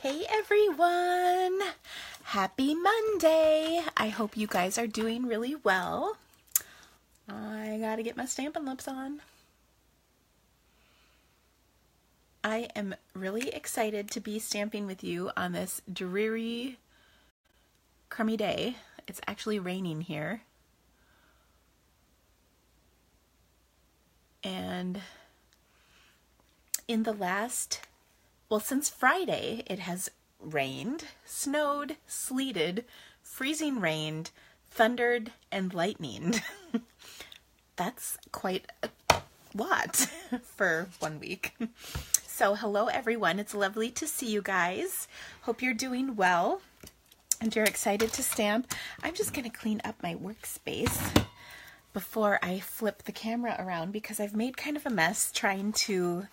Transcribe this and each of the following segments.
Hey everyone! Happy Monday! I hope you guys are doing really well. I gotta get my Stampin' Lips on. I am really excited to be stamping with you on this dreary, crummy day. It's actually raining here. And in the last, since Friday, it has rained, snowed, sleeted, freezing rained, thundered, and lightninged. That's quite a lot for 1 week. So hello everyone, it's lovely to see you guys. Hope you're doing well and you're excited to stamp. I'm just going to clean up my workspace before I flip the camera around because I've made kind of a mess trying to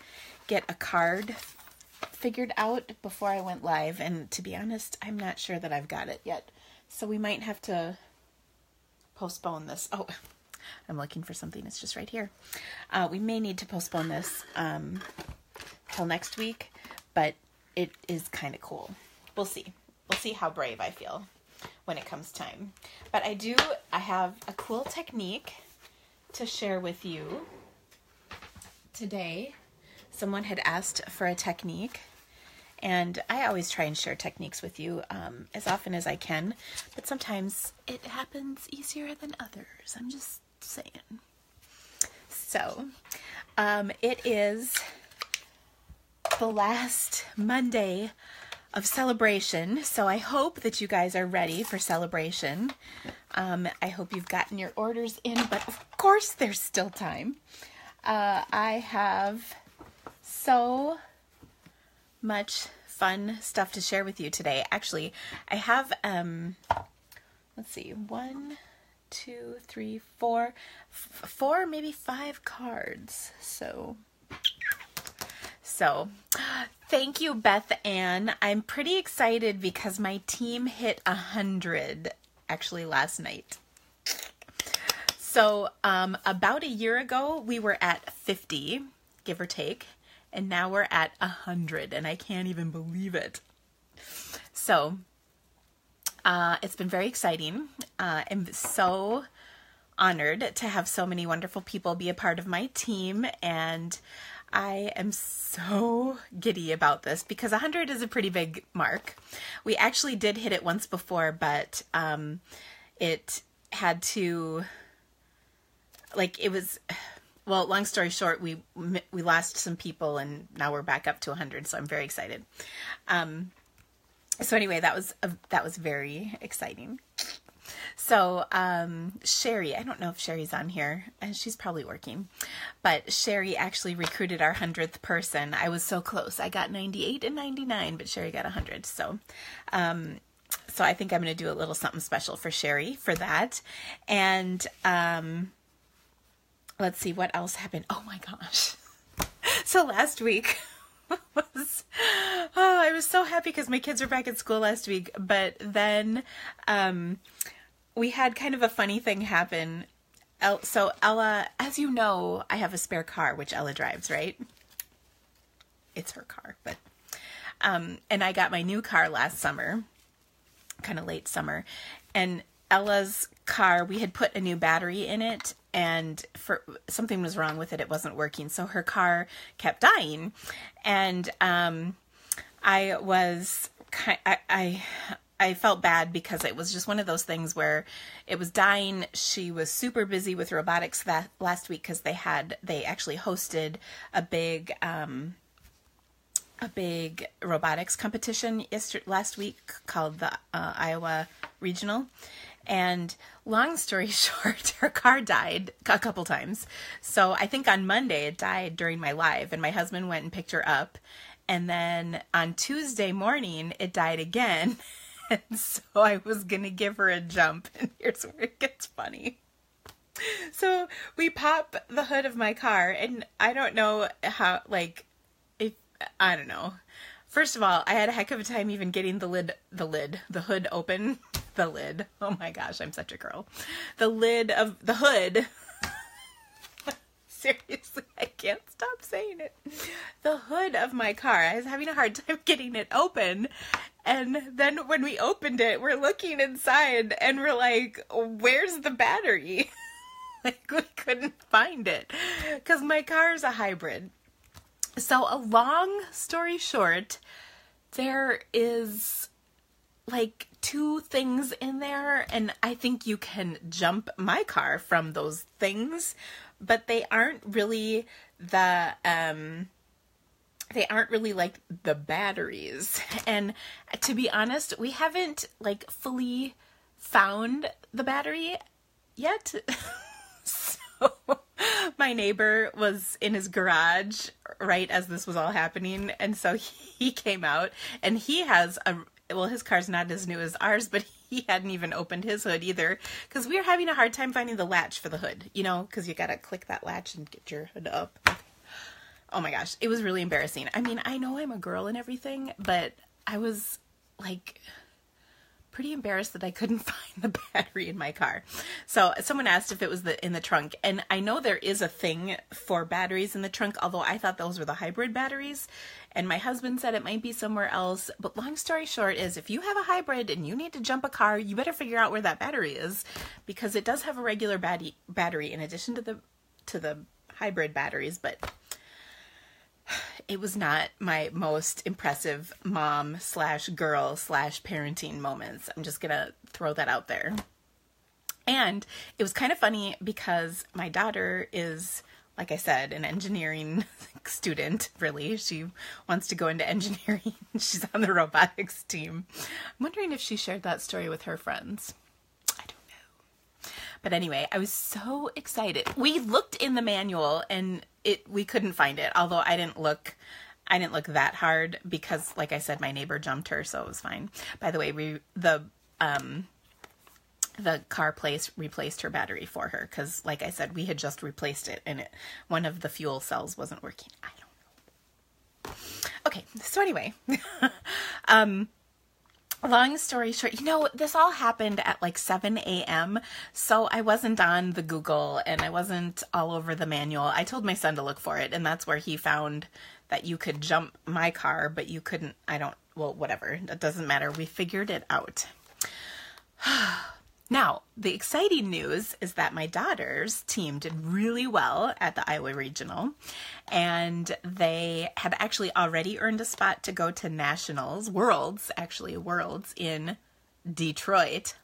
get a card figured out before I went live, and to be honest, I'm not sure that I've got it yet. So we might have to postpone this. Oh, I'm looking for something. It's just right here. We may need to postpone this till next week, but it is kind of cool. We'll see. We'll see how brave I feel when it comes time. But I have a cool technique to share with you today. Someone had asked for a technique, and I always try and share techniques with you as often as I can, but sometimes it happens easier than others. I'm just saying. So, it is the last Monday of celebration, so I hope that you guys are ready for celebration. I hope you've gotten your orders in, but of course there's still time. I have so much fun stuff to share with you today. Actually, I have, let's see, 1, 2, 3, 4, maybe 5 cards. So thank you, Beth Ann. I'm pretty excited because my team hit 100 actually last night. So about a year ago, we were at 50, give or take, and now we're at 100, and I can't even believe it. So it's been very exciting. I'm so honored to have so many wonderful people be a part of my team, and I am so giddy about this because 100 is a pretty big mark. We actually did hit it once before, but it had to, long story short, we lost some people and now we're back up to 100, so I'm very excited. So anyway, that was very exciting. So, Sherry, I don't know if Sherry's on here, and she's probably working, but Sherry actually recruited our 100th person. I was so close. I got 98 and 99, but Sherry got 100. So I think I'm going to do a little something special for Sherry for that. And, let's see what else happened. Oh my gosh. So last week I was so happy because my kids were back at school last week, but then, we had kind of a funny thing happen. So Ella, as you know, I have a spare car, which Ella drives, right? It's her car, but, and I got my new car last summer, kind of late summer, and Ella's car, we had put a new battery in it, and something was wrong with it. It wasn't working. So her car kept dying. And, I felt bad because it was just one of those things where it was dying. She was super busy with robotics that last week because they actually hosted a big robotics competition last week called the Iowa Regional. And long story short, her car died a couple times. So I think on Monday it died during my live, and my husband went and picked her up. And then on Tuesday morning, it died again. And so I was going to give her a jump, and here's where it gets funny. So we pop the hood of my car, and I don't know how, I don't know. First of all, I had a heck of a time even getting the hood open. The lid. Oh my gosh, I'm such a girl. The lid of the hood. Seriously, I can't stop saying it. The hood of my car, I was having a hard time getting it open. And then when we opened it, we're looking inside and we're like, where's the battery? Like, we couldn't find it because my car is a hybrid. So a long story short, there is like 2 things in there, and I think you can jump my car from those things, but they aren't really like the batteries. And to be honest, we haven't like fully found the battery yet. So my neighbor was in his garage right as this was all happening, and so he came out, and he has his car's not as new as ours, but he hadn't even opened his hood either, because we were having a hard time finding the latch for the hood, because you gotta click that latch and get your hood up. Oh my gosh, it was really embarrassing. I mean, I know I'm a girl and everything, but I was like pretty embarrassed that I couldn't find the battery in my car. So someone asked if it was in the trunk, and I know there is a thing for batteries in the trunk, although I thought those were the hybrid batteries, and my husband said it might be somewhere else. But long story short is, if you have a hybrid and you need to jump a car, you better figure out where that battery is, because it does have a regular battery in addition to the hybrid batteries. But it was not my most impressive mom/girl/parenting moments. I'm just gonna throw that out there. And it was kind of funny because my daughter is, like I said, an engineering student, really. She wants to go into engineering. She's on the robotics team. I'm wondering if she shared that story with her friends. I don't know. But anyway, I was so excited. We looked in the manual and we couldn't find it, although I didn't look that hard because, like I said, my neighbor jumped her, so it was fine. By the way, the car place replaced her battery for her because, like I said, we had just replaced it and one of the fuel cells wasn't working. I don't know. Okay, so anyway, long story short, this all happened at like 7 a.m. So I wasn't on the Google and I wasn't all over the manual. I told my son to look for it, and that's where he found that you could jump my car, but you couldn't. Whatever. It doesn't matter. We figured it out. Now, the exciting news is that my daughter's team did really well at the Iowa Regional, and they had actually already earned a spot to go to Nationals, Worlds in Detroit.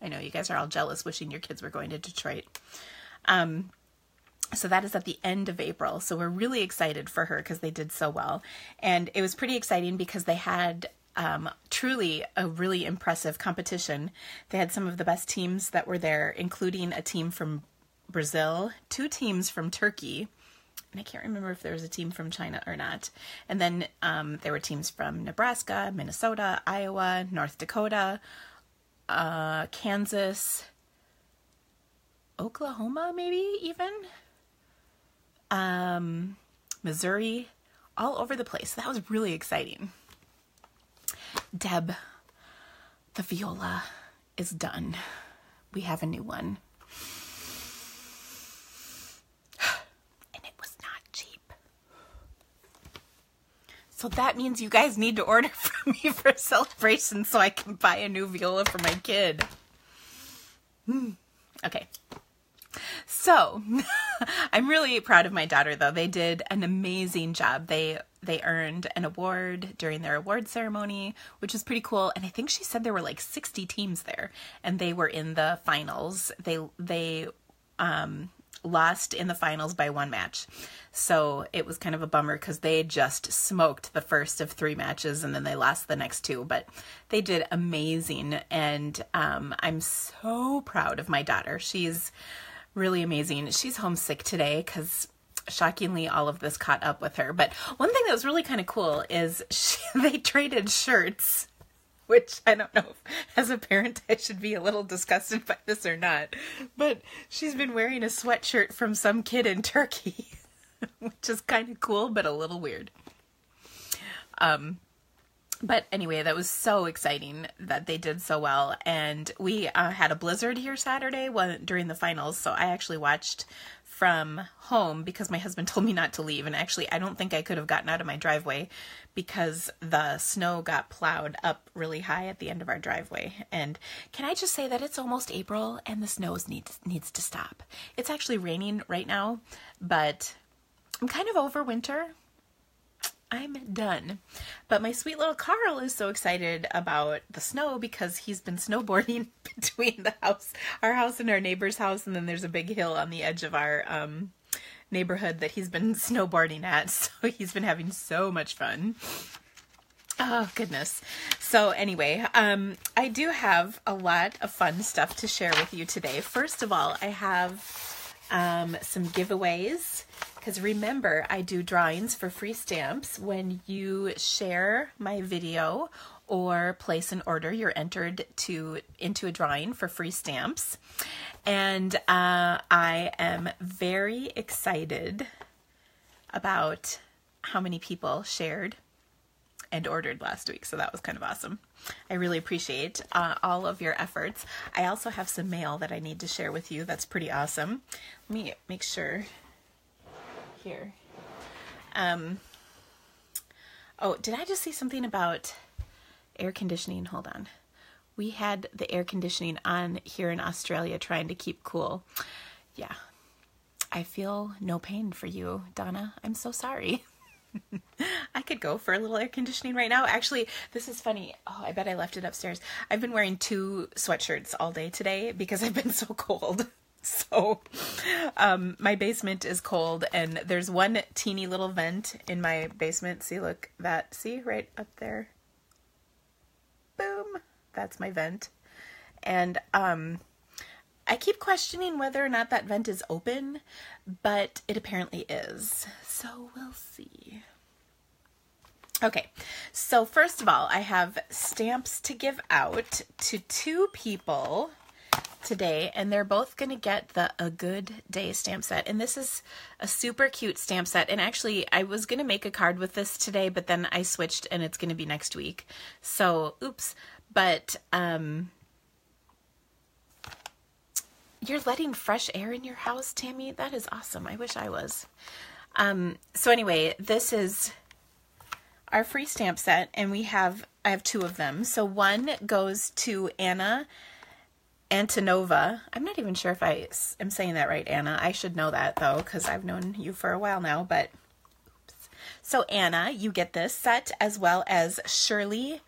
I know you guys are all jealous, wishing your kids were going to Detroit. So that is at the end of April. So we're really excited for her because they did so well. And it was pretty exciting because they had truly a really impressive competition. They had some of the best teams that were there, including a team from Brazil, 2 teams from Turkey, and I can't remember if there was a team from China or not. And then there were teams from Nebraska, Minnesota, Iowa, North Dakota, Kansas, Oklahoma, maybe even, Missouri, all over the place. That was really exciting. Deb, the viola is done. We have a new one. And it was not cheap. So that means you guys need to order from me for celebration so I can buy a new viola for my kid. Okay. So, I'm really proud of my daughter, though. They did an amazing job. They earned an award during their award ceremony, which was pretty cool. And I think she said there were like 60 teams there, and they were in the finals. They lost in the finals by 1 match. So it was kind of a bummer because they just smoked the first of 3 matches and then they lost the next 2. But they did amazing, and I'm so proud of my daughter. She's really amazing. She's homesick today because shockingly all of this caught up with her. But one thing that was really kind of cool is they traded shirts, which I don't know if as a parent I should be a little disgusted by this or not. But she's been wearing a sweatshirt from some kid in Turkey, which is kind of cool but a little weird. But anyway, that was so exciting that they did so well. And we had a blizzard here Saturday during the finals. So I actually watched from home because my husband told me not to leave. And actually, I don't think I could have gotten out of my driveway because the snow got plowed up really high at the end of our driveway. And can I just say that it's almost April and the snow needs to stop. It's actually raining right now, but I'm kind of over winter. I'm done. But my sweet little Carl is so excited about the snow because he's been snowboarding between our house and our neighbor's house. And then there's a big hill on the edge of our neighborhood that he's been snowboarding at. So he's been having so much fun. Oh, goodness. So anyway, I do have a lot of fun stuff to share with you today. First of all, I have some giveaways. Because remember, I do drawings for free stamps. When you share my video or place an order, you're entered into a drawing for free stamps. And I am very excited about how many people shared and ordered last week. So that was kind of awesome. I really appreciate all of your efforts. I also have some mail that I need to share with you. That's pretty awesome. Let me make sure. Here. Oh, did I just see something about air conditioning? Hold on. We had the air conditioning on here in Australia trying to keep cool. Yeah. I feel no pain for you, Donna. I'm so sorry. I could go for a little air conditioning right now. Actually, this is funny. Oh, I bet I left it upstairs. I've been wearing 2 sweatshirts all day today because I've been so cold. So, my basement is cold and there's one teeny little vent in my basement. See, look, see right up there. Boom. That's my vent. And, I keep questioning whether or not that vent is open, but it apparently is. So we'll see. Okay. So first of all, I have stamps to give out to 2 people today, and they're both going to get the A Good Day stamp set. And this is a super cute stamp set. And actually, I was going to make a card with this today, but then I switched and it's going to be next week. So, oops. But, you're letting fresh air in your house, Tammy? That is awesome. I wish I was. So anyway, this is our free stamp set, and I have 2 of them. So one goes to Anna Antonova. I'm not even sure if I am saying that right, Anna. I should know that, though, because I've known you for a while now, but oops. So, Anna, you get this set, as well as Shirley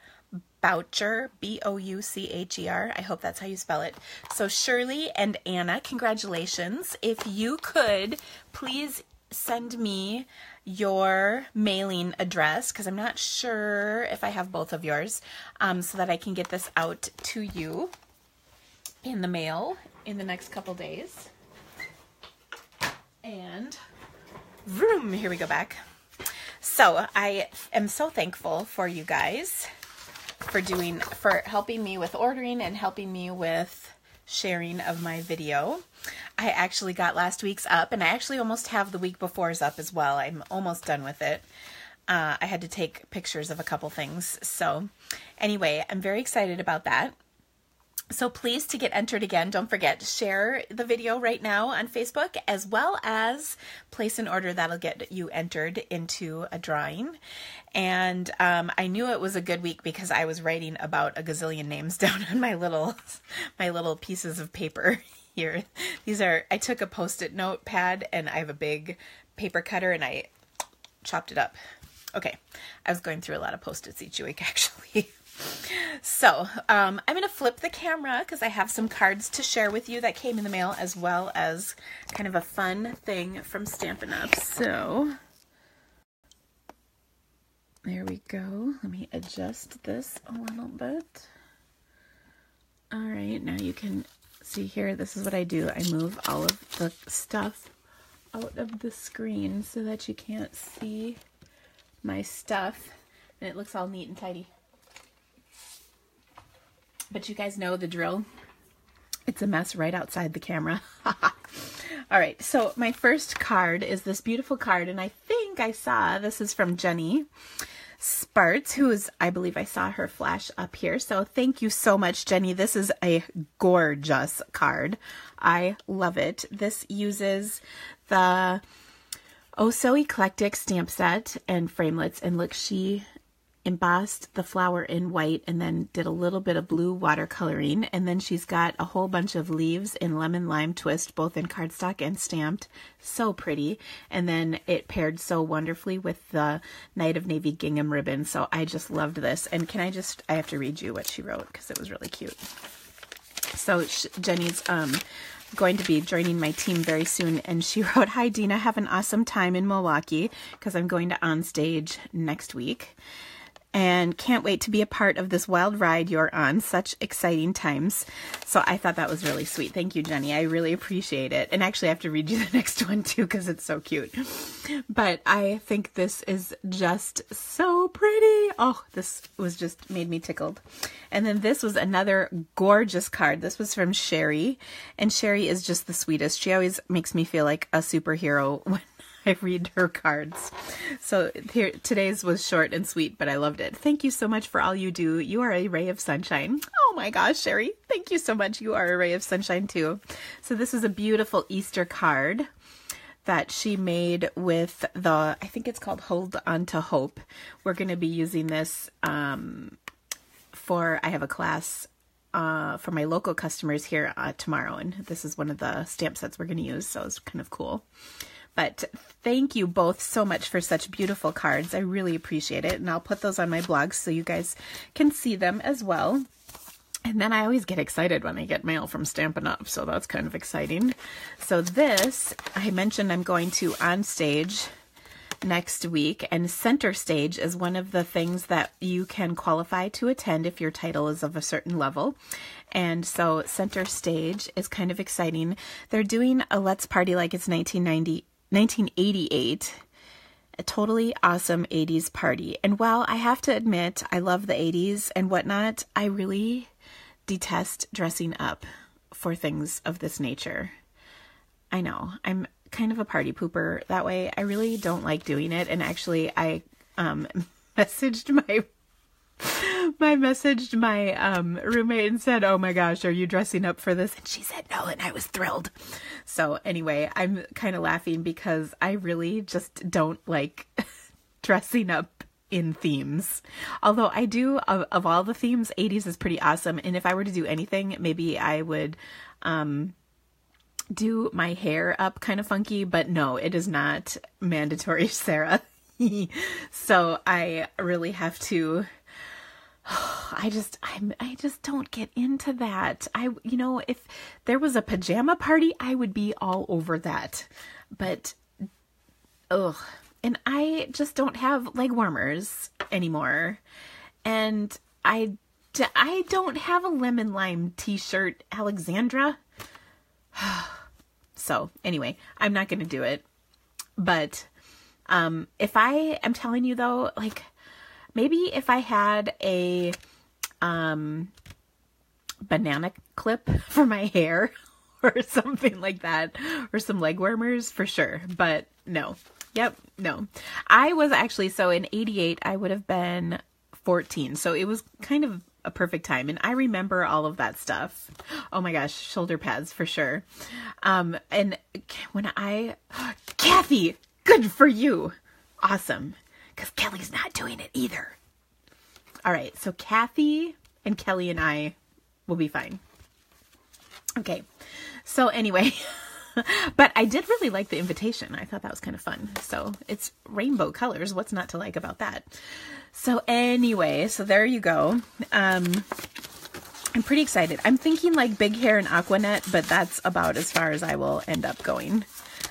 Boucher, Boucher. I hope that's how you spell it. So, Shirley and Anna, congratulations. If you could, please send me your mailing address, because I'm not sure if I have both of yours, so that I can get this out to you in the mail in the next couple days. And vroom, here we go back. So I am so thankful for you guys for helping me with ordering and helping me with sharing of my video. I actually got last week's up, and I actually almost have the week before's up as well. I'm almost done with it. I had to take pictures of a couple things. So anyway, I'm very excited about that. So please, to get entered again, don't forget, share the video right now on Facebook, as well as place an order that'll get you entered into a drawing. And I knew it was a good week because I was writing about a gazillion names down on my little pieces of paper here. I took a Post-it notepad and I have a big paper cutter and I chopped it up. Okay, I was going through a lot of Post-its each week, actually. So, I'm going to flip the camera because I have some cards to share with you that came in the mail, as well as kind of a fun thing from Stampin' Up. So, there we go. Let me adjust this a little bit. All right, now you can see here, this is what I do. I move all of the stuff out of the screen so that you can't see my stuff, and it looks all neat and tidy. But you guys know the drill. It's a mess right outside the camera. All right, so my first card is this beautiful card, and I think I saw this is from Jenny. Sparts, who is, I believe I saw her flash up here. So thank you so much, Jenny. This is a gorgeous card. I love it. This uses the Oh So Eclectic stamp set and framelits. And look, she embossed the flower in white and then did a little bit of blue watercoloring. And then she's got a whole bunch of leaves in lemon lime twist, both in cardstock and stamped. So pretty. And then it paired so wonderfully with the Night of Navy gingham ribbon. So I just loved this. And I have to read you what she wrote because it was really cute. So Jenny's going to be joining my team very soon. And she wrote, "Hi, Dina, have an awesome time in Milwaukee because I'm going to On Stage next week. And can't wait to be a part of this wild ride you're on. Such exciting times." So I thought that was really sweet. Thank you, Jenny. I really appreciate it. And actually, I have to read you the next one, too, because it's so cute. But I think this is just so pretty. Oh, this was just made me tickled. And then this was another gorgeous card. This was from Sherry. And Sherry is just the sweetest. She always makes me feel like a superhero when I read her cards. So here, today's was short and sweet, but I loved it. Thank you so much for all you do. You are a ray of sunshine. Oh my gosh, Sherry, thank you so much. You are a ray of sunshine too. So this is a beautiful Easter card that she made with I think it's called Hold On to Hope. We're going to be using this I have a class for my local customers here tomorrow, and this is one of the stamp sets we're going to use, so it's kind of cool. But thank you both so much for such beautiful cards. I really appreciate it. And I'll put those on my blog so you guys can see them as well. And then I always get excited when I get mail from Stampin' Up! So that's kind of exciting. So this, I mentioned I'm going to On Stage next week. And Center Stage is one of the things that you can qualify to attend if your title is of a certain level. And so Center Stage is kind of exciting. They're doing a Let's Party like it's 1988, a totally awesome 80s party. And while I have to admit I love the 80s and whatnot, I really detest dressing up for things of this nature. I know, I'm kind of a party pooper that way. I really don't like doing it. And actually I messaged my roommate and said, "Oh my gosh, are you dressing up for this?" And she said no, and I was thrilled. So anyway, I'm kind of laughing because I really just don't like dressing up in themes. Although I do, of all the themes, 80s is pretty awesome. And if I were to do anything, maybe I would do my hair up kind of funky, but no, it is not mandatory, Sarah. So I really have to, I just don't get into that. If there was a pajama party, I would be all over that. But, and I just don't have leg warmers anymore. And I don't have a lemon lime t-shirt, Alexandra. So anyway, I'm not going to do it. But if I am telling you though, like maybe if I had a banana clip for my hair or something like that, or some leg warmers for sure. But no. Yep. No. I was actually, so in 88, I would have been 14. So it was kind of a perfect time. And I remember all of that stuff. Oh my gosh, shoulder pads for sure. And when Kathy, good for you. Awesome. Because Kelly's not doing it either. All right. So Kathy and Kelly and I will be fine. Okay. So anyway, but I did really like the invitation. I thought that was kind of fun. So it's rainbow colors. What's not to like about that? So anyway, so there you go. I'm pretty excited. I'm thinking like big hair and Aquanet, but that's about as far as I will end up going.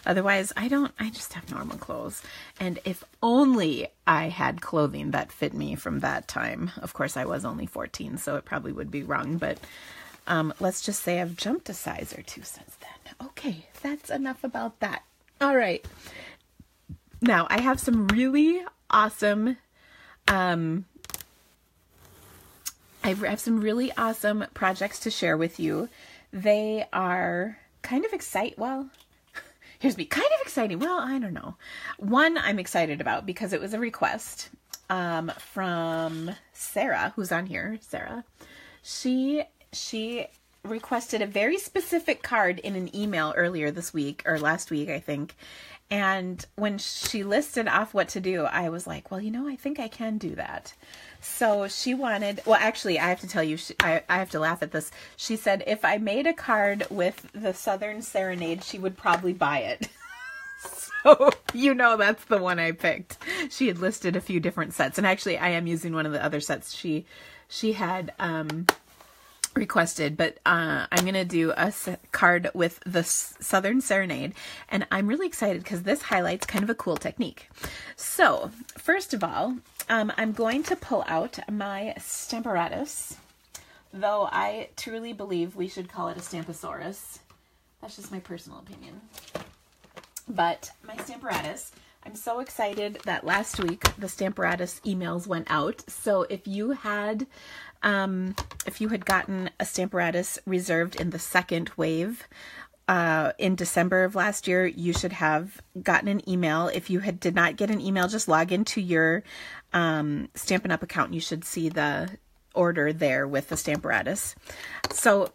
Otherwise, I just have normal clothes. And if only I had clothing that fit me from that time. Of course, I was only 14, so it probably would be wrong. But let's just say I've jumped a size or two since then. Okay, that's enough about that. All right. Now, I have some really awesome, I have some really awesome projects to share with you. They are kind of exciting. Well, here's me. Kind of exciting. Well, I don't know. One I'm excited about because it was a request. from Sarah, who's on here, Sarah. She requested a very specific card in an email earlier this week, or last week, I think. And when she listed off what to do, I was like, well, I think I can do that. So she wanted, well, actually, I have to tell you, I have to laugh at this. She said if I made a card with the Southern Serenade, she would probably buy it. So, that's the one I picked. She had listed a few different sets. And actually, I am using one of the other sets she had requested, but I'm going to do a card with the Southern Serenade, and I'm really excited because this highlights kind of a cool technique. So, first of all, I'm going to pull out my Stamparatus, though I truly believe we should call it a Stamposaurus. That's just my personal opinion. But my Stamparatus, I'm so excited that last week the Stamparatus emails went out. So if you had gotten a Stamparatus reserved in the second wave in December of last year, you should have gotten an email. If you did not get an email, just log into your Stampin' Up! Account. You should see the order there with the Stamparatus. So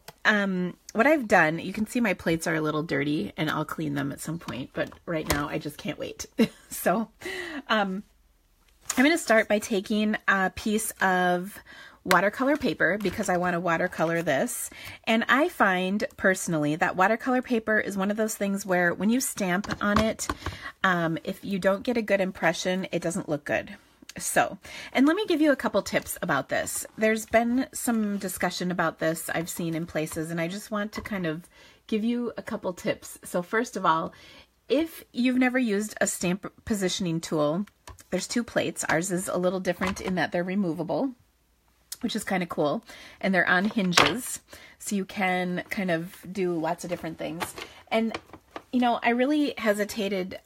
what I've done, you can see my plates are a little dirty, and I'll clean them at some point, but right now I just can't wait. So I'm going to start by taking a piece of watercolor paper because I want to watercolor this. And I find personally that watercolor paper is one of those things where when you stamp on it, if you don't get a good impression, it doesn't look good. So, and let me give you a couple tips about this. There's been some discussion about this I've seen in places, and I just want to kind of give you a couple tips. So first of all, if you've never used a stamp positioning tool, there's two plates. Ours is a little different in that they're removable, which is kind of cool. And they're on hinges, so you can kind of do lots of different things. And I really hesitated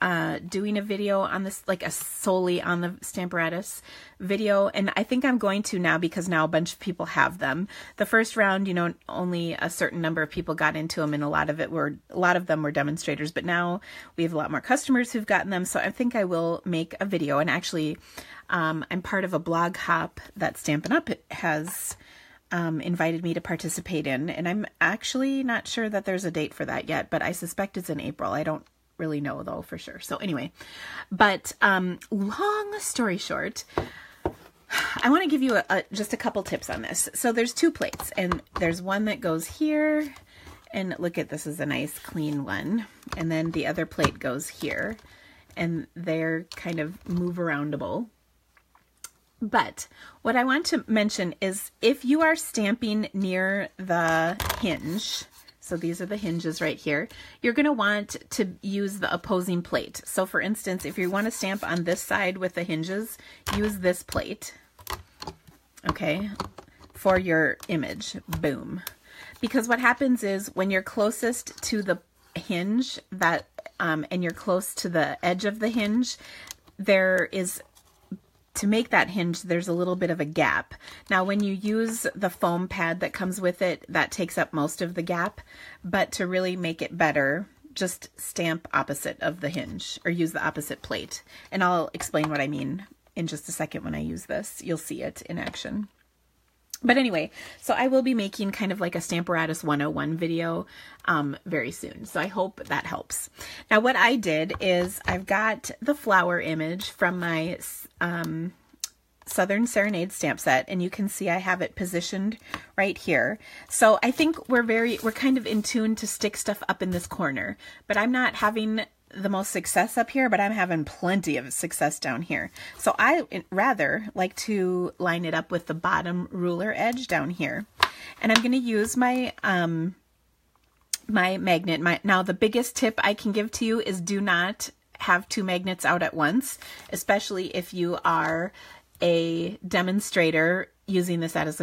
doing a video on this, like a solely on the Stamparatus video, and I think I'm going to now because now a bunch of people have them. The first round, only a certain number of people got into them, and a lot of them were demonstrators, but now we have a lot more customers who've gotten them, so I think I will make a video. And actually, I'm part of a blog hop that Stampin' Up! Has invited me to participate in, and I'm actually not sure that there's a date for that yet, but I suspect it's in April. I don't really know though for sure. So anyway, but long story short, I want to give you just a couple tips on this. So there's two plates, and there's one that goes here, and look at this is a nice clean one, and then the other plate goes here, and they're kind of move aroundable. But what I want to mention is if you are stamping near the hinge, so these are the hinges right here, you're going to want to use the opposing plate. So for instance, if you want to stamp on this side with the hinges, use this plate, okay, for your image. Boom. Because what happens is when you're closest to the hinge and you're close to the edge of the hinge, to make that hinge, there's a little bit of a gap. Now, when you use the foam pad that comes with it, that takes up most of the gap. But to really make it better, just stamp opposite of the hinge or use the opposite plate. And I'll explain what I mean in just a second when I use this. You'll see it in action. But anyway, so I will be making kind of like a Stamparatus 101 video very soon. So I hope that helps. Now what I did is I've got the flower image from my Southern Serenade stamp set, and you can see I have it positioned right here. So I think we're kind of in tune to stick stuff up in this corner, but I'm not having the most success up here, but I'm having plenty of success down here. So I rather like to line it up with the bottom ruler edge down here. And I'm going to use my my magnet. Now the biggest tip I can give to you is do not have two magnets out at once, especially if you are a demonstrator using this at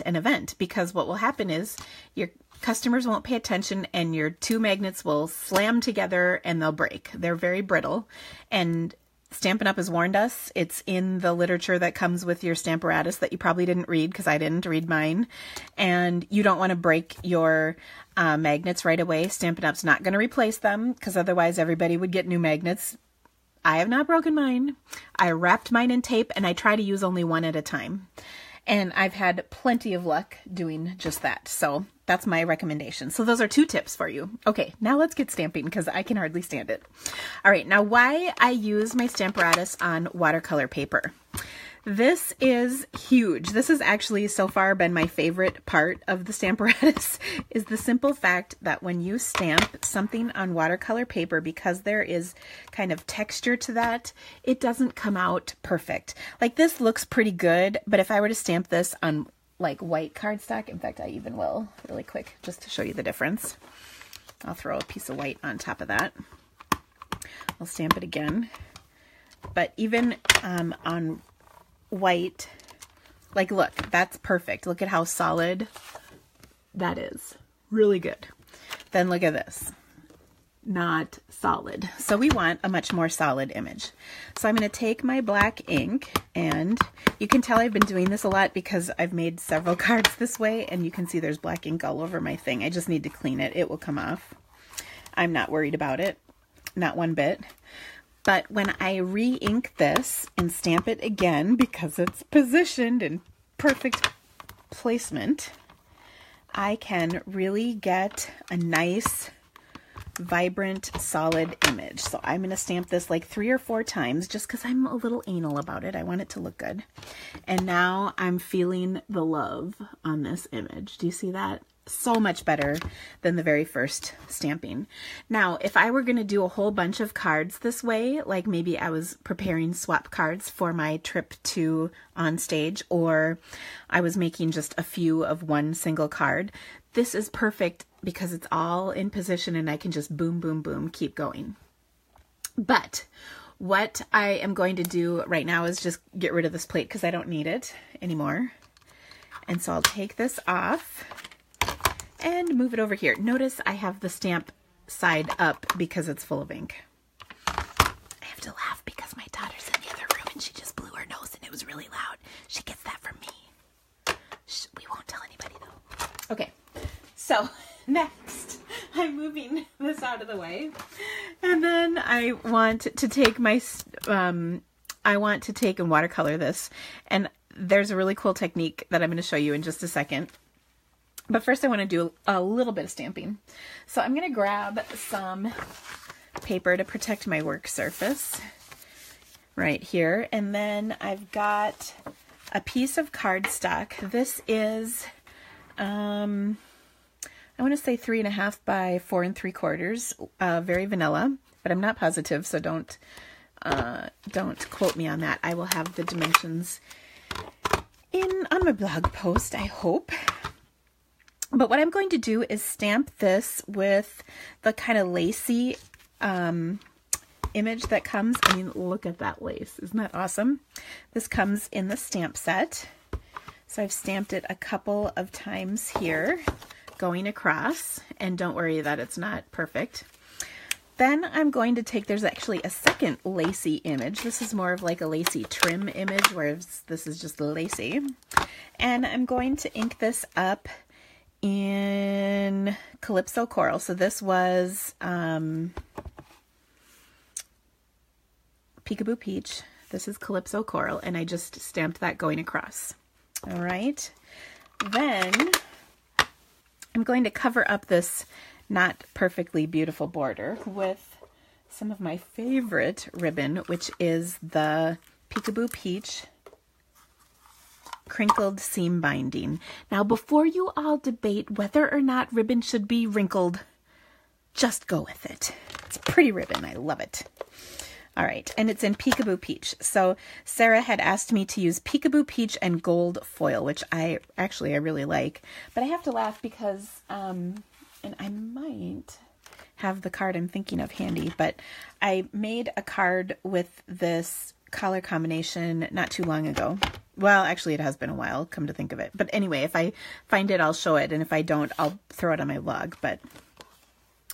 an event, because what will happen is your customers won't pay attention and your two magnets will slam together and they'll break. They're very brittle, and Stampin' Up! Has warned us. It's in the literature that comes with your Stamparatus that you probably didn't read, because I didn't read mine. And you don't want to break your magnets right away. Stampin' Up's not going to replace them, because otherwise everybody would get new magnets I have not broken mine. I wrapped mine in tape and I try to use only one at a time. And I've had plenty of luck doing just that. So that's my recommendation. So those are 2 tips for you. Okay, now let's get stamping because I can hardly stand it. All right, now why I use my Stamparatus on watercolor paper. This is huge. This has actually so far been my favorite part of the Stamparatus, is the simple fact that when you stamp something on watercolor paper, because there is kind of texture to that, it doesn't come out perfect. Like this looks pretty good, but if I were to stamp this on like white cardstock, in fact, I even will really quick just to show you the difference. I'll throw a piece of white on top of that. I'll stamp it again. But even on white, like look, that's perfect. Look at how solid that is. Really good. Then look at this. Not solid. So we want a much more solid image. So I'm going to take my black ink, and you can tell I've been doing this a lot because I've made several cards this way, and you can see there's black ink all over my thing. I just need to clean it. It will come off. I'm not worried about it. Not one bit. But when I re-ink this and stamp it again, because it's positioned in perfect placement, I can really get a nice, vibrant, solid image. So I'm going to stamp this like 3 or 4 times just because I'm a little anal about it. I want it to look good. And now I'm feeling the love on this image. Do you see that? So much better than the very first stamping. Now, if I were going to do a whole bunch of cards this way, like maybe I was preparing swap cards for my trip to on stage, or I was making just a few of one single card, this is perfect because it's all in position and I can just boom, boom, boom, keep going. But what I am going to do right now is just get rid of this plate because I don't need it anymore. And so I'll take this off and move it over here. Notice I have the stamp side up because it's full of ink. I have to laugh because my daughter's in the other room and she just blew her nose and it was really loud. She gets that from me. Shh, we won't tell anybody though. Okay, so next I'm moving this out of the way. And then I want to take my, I want to take and watercolor this. And there's a really cool technique that I'm going to show you in just a second. But first I want to do a little bit of stamping. So I'm going to grab some paper to protect my work surface right here. And then I've got a piece of cardstock. This is, I want to say 3.5 by 4 3/4, very vanilla, but I'm not positive, so don't quote me on that. I will have the dimensions on my blog post, I hope. But what I'm going to do is stamp this with the kind of lacy image that comes. I mean, look at that lace. Isn't that awesome? This comes in the stamp set. So I've stamped it a couple of times here, going across. And don't worry that it's not perfect. Then I'm going to take, there's actually a second lacy image. This is more of like a lacy trim image, whereas this is just lacy. And I'm going to ink this up in Calypso Coral. So this was Peekaboo Peach. This is Calypso Coral, and I just stamped that going across. All right. Then I'm going to cover up this not perfectly beautiful border with some of my favorite ribbon, which is the Peekaboo Peach crinkled seam binding. Now, before you all debate whether or not ribbon should be wrinkled, just go with it. It's a pretty ribbon. I love it. All right, and it's in Peekaboo Peach. So Sarah had asked me to use Peekaboo Peach and gold foil, which I really like. But I have to laugh because, and I might have the card I'm thinking of handy, but I made a card with this color combination not too long ago. Well, actually it has been a while, come to think of it. But anyway, if I find it, I'll show it. And if I don't, I'll throw it on my blog. But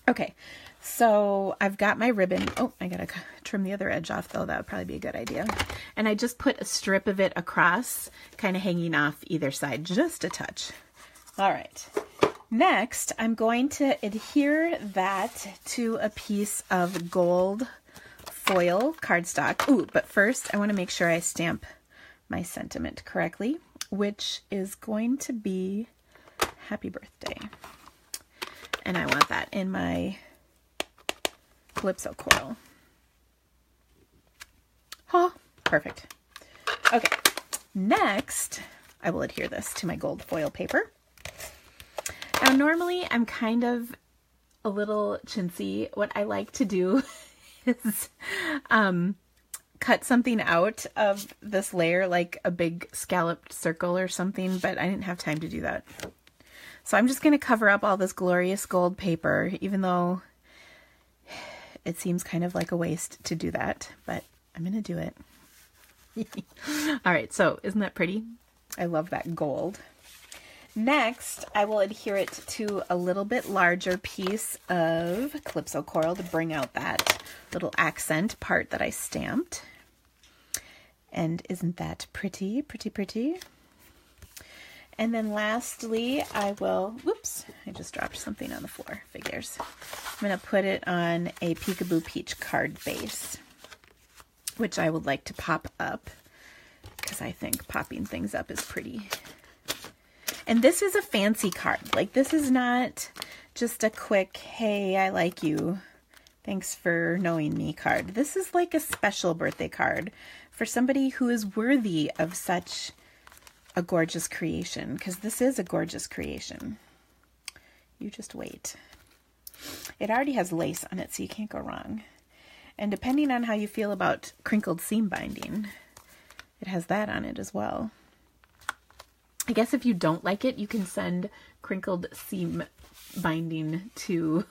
okay, so I've got my ribbon. Oh, I gotta trim the other edge off though. That would probably be a good idea. And I just put a strip of it across, kind of hanging off either side, just a touch. All right. Next, I'm going to adhere that to a piece of gold foil cardstock. Ooh, but first I want to make sure I stamp my sentiment correctly, which is going to be happy birthday. And I want that in my Calypso coral. Oh, perfect. Okay, next I will adhere this to my gold foil paper. Now normally I'm kind of a little chintzy. What I like to do is cut something out of this layer, like a big scalloped circle or something, but I didn't have time to do that. So I'm just going to cover up all this glorious gold paper, even though it seems kind of like a waste to do that, but I'm going to do it. All right, so isn't that pretty? I love that gold. Next, I will adhere it to a little bit larger piece of Calypso coral to bring out that little accent part that I stamped. And isn't that pretty, pretty, pretty? And then lastly, I will, whoops, I just dropped something on the floor, figures. I'm going to put it on a Peekaboo Peach card base, which I would like to pop up because I think popping things up is pretty. And this is a fancy card. Like, this is not just a quick, hey, I like you, thanks for knowing me card. This is like a special birthday card for somebody who is worthy of such a gorgeous creation, because this is a gorgeous creation. You just wait. It already has lace on it, so you can't go wrong. And depending on how you feel about crinkled seam binding, it has that on it as well. I guess if you don't like it, you can send crinkled seam binding to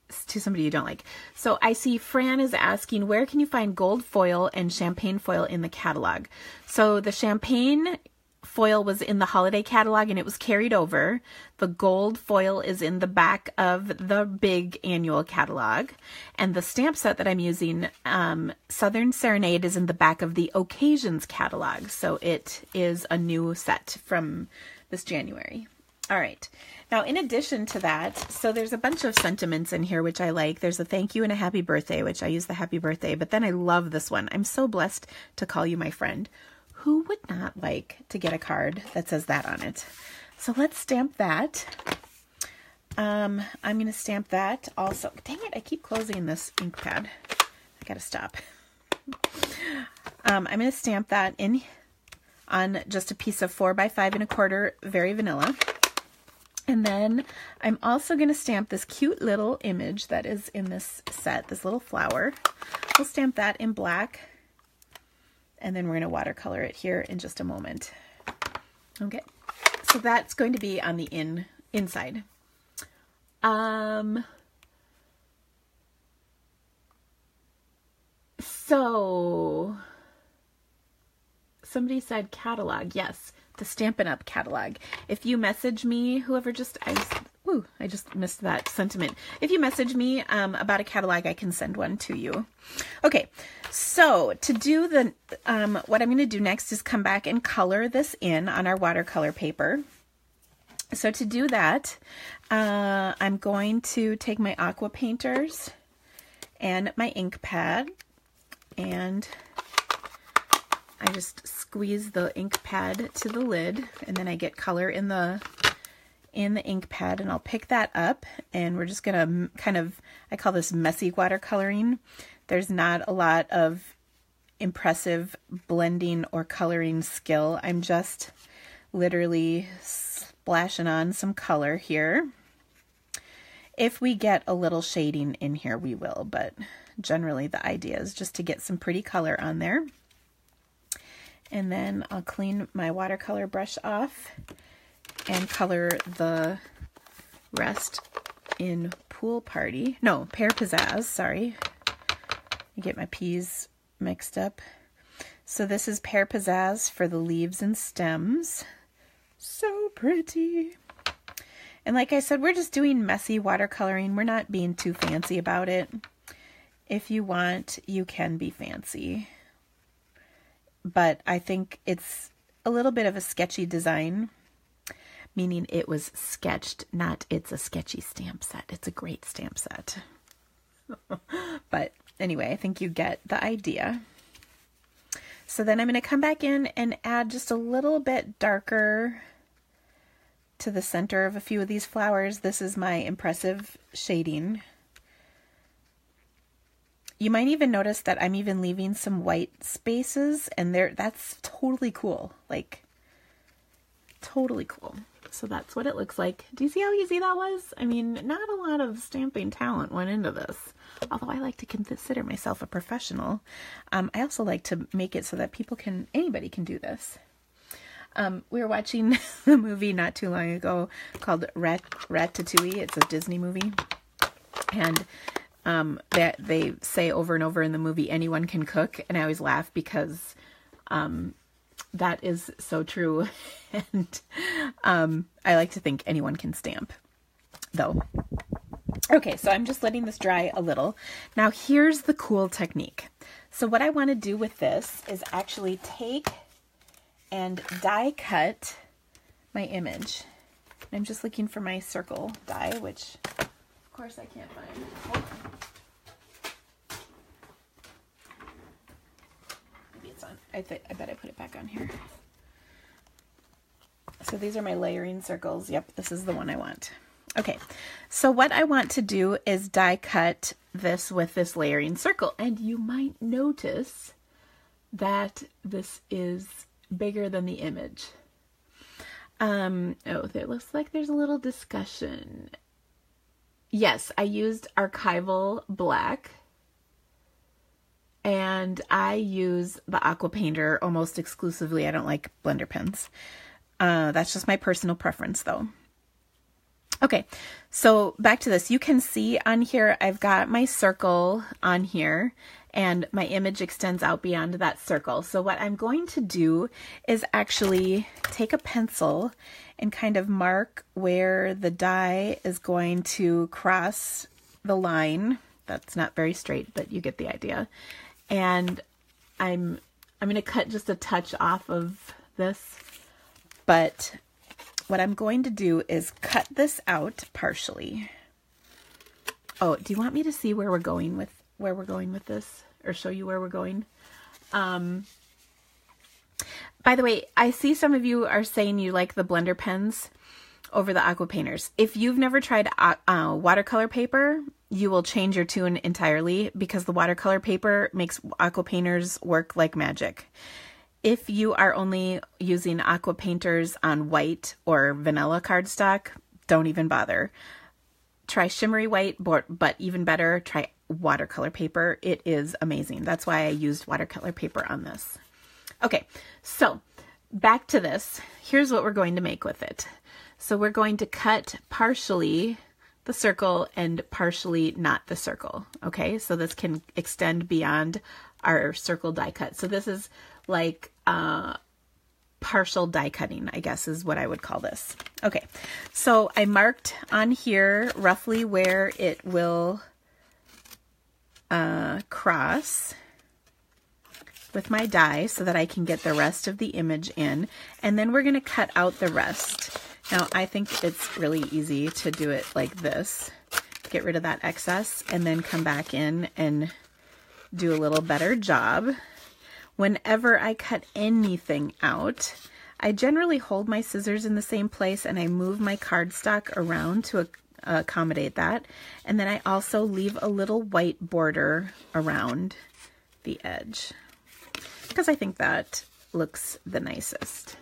somebody you don't like. So I see Fran is asking, where can you find gold foil and champagne foil in the catalog? So the champagne foil was in the holiday catalog and it was carried over. The gold foil is in the back of the big annual catalog. And the stamp set that I'm using, Southern Serenade, is in the back of the occasions catalog. So it is a new set from this January. All right. Now, in addition to that, so there's a bunch of sentiments in here, which I like. There's a thank you and a happy birthday, which I use the happy birthday. But then I love this one. I'm so blessed to call you my friend. Who would not like to get a card that says that on it? So let's stamp that. I'm going to stamp that also. Dang it, I keep closing this ink pad. I got to stop. I'm going to stamp that in on just a piece of 4x5 1/4 Very Vanilla. And then I'm also going to stamp this cute little image that is in this set, this little flower. We'll stamp that in black. And then we're going to watercolor it here in just a moment. Okay, so that's going to be on the inside. So somebody said catalog. Yes, the Stampin' Up! Catalog. If you message me, whoever just, I just missed that sentiment. If you message me about a catalog, I can send one to you. Okay, so to do the, what I'm going to do next is come back and color this in on our watercolor paper. So to do that, I'm going to take my aqua painters and my ink pad, and I just squeeze the ink pad to the lid, and then I get color in the ink pad, and I'll pick that up, and we're just gonna kind of, I call this messy watercoloring. There's not a lot of impressive blending or coloring skill. I'm just literally splashing on some color here. If we get a little shading in here, we will, but generally the idea is just to get some pretty color on there. And then I'll clean my watercolor brush off and color the rest in Pool Party. No, Pear Pizzazz, sorry. I get my P's mixed up. So this is Pear Pizzazz for the leaves and stems. So pretty. And like I said, we're just doing messy watercoloring. We're not being too fancy about it. If you want, you can be fancy. But I think it's a little bit of a sketchy design, meaning it was sketched, not it's a sketchy stamp set. It's a great stamp set. But anyway, I think you get the idea. So then I'm going to come back in and add just a little bit darker to the center of a few of these flowers. This is my impressive shading. You might even notice that I'm even leaving some white spaces, and that's totally cool. Like, totally cool. So that's what it looks like. Do you see how easy that was? I mean, not a lot of stamping talent went into this, although I like to consider myself a professional. I also like to make it so that anybody can do this. We were watching the movie not too long ago called Ratatouille. It's a Disney movie. And they say over and over in the movie, anyone can cook. And I always laugh because that is so true. And I like to think anyone can stamp, though. Okay, so I'm just letting this dry a little. Now here's the cool technique. So what I want to do with this is actually take and die cut my image. I'm just looking for my circle die, which of course I can't find. Oh. Maybe it's on. I bet I put it back on here. So these are my layering circles. Yep, this is the one I want. Okay, so what I want to do is die cut this with this layering circle. And you might notice that this is bigger than the image. Oh, it looks like there's a little discussion. Yes, I used archival black. And I use the aqua painter almost exclusively. I don't like blender pens. That's just my personal preference, though. Okay, so back to this. You can see on here, I've got my circle on here, and my image extends out beyond that circle. So what I'm going to do is actually take a pencil and kind of mark where the die is going to cross the line. That's not very straight, but you get the idea. And I'm going to cut just a touch off of this, but what I'm going to do is cut this out partially. Oh, do you want me to see where we're going with this, or show you where we're going? By the way, I see some of you are saying you like the blender pens over the aqua painters. If you've never tried watercolor paper, you will change your tune entirely, because the watercolor paper makes aqua painters work like magic. If you are only using aqua painters on white or vanilla cardstock, don't even bother. Try shimmery white, but even better, try watercolor paper. It is amazing. That's why I used watercolor paper on this. Okay, so back to this. Here's what we're going to make with it. So we're going to cut partially the circle and partially not the circle. Okay, so this can extend beyond our circle die cut. So this is like partial die cutting, I guess is what I would call this. Okay, so I marked on here roughly where it will cross with my die so that I can get the rest of the image in, and then we're going to cut out the rest. Now I think it's really easy to do it like this. Get rid of that excess and then come back in and do a little better job. Whenever I cut anything out, I generally hold my scissors in the same place and I move my cardstock around to accommodate that. And then I also leave a little white border around the edge, because I think that looks the nicest.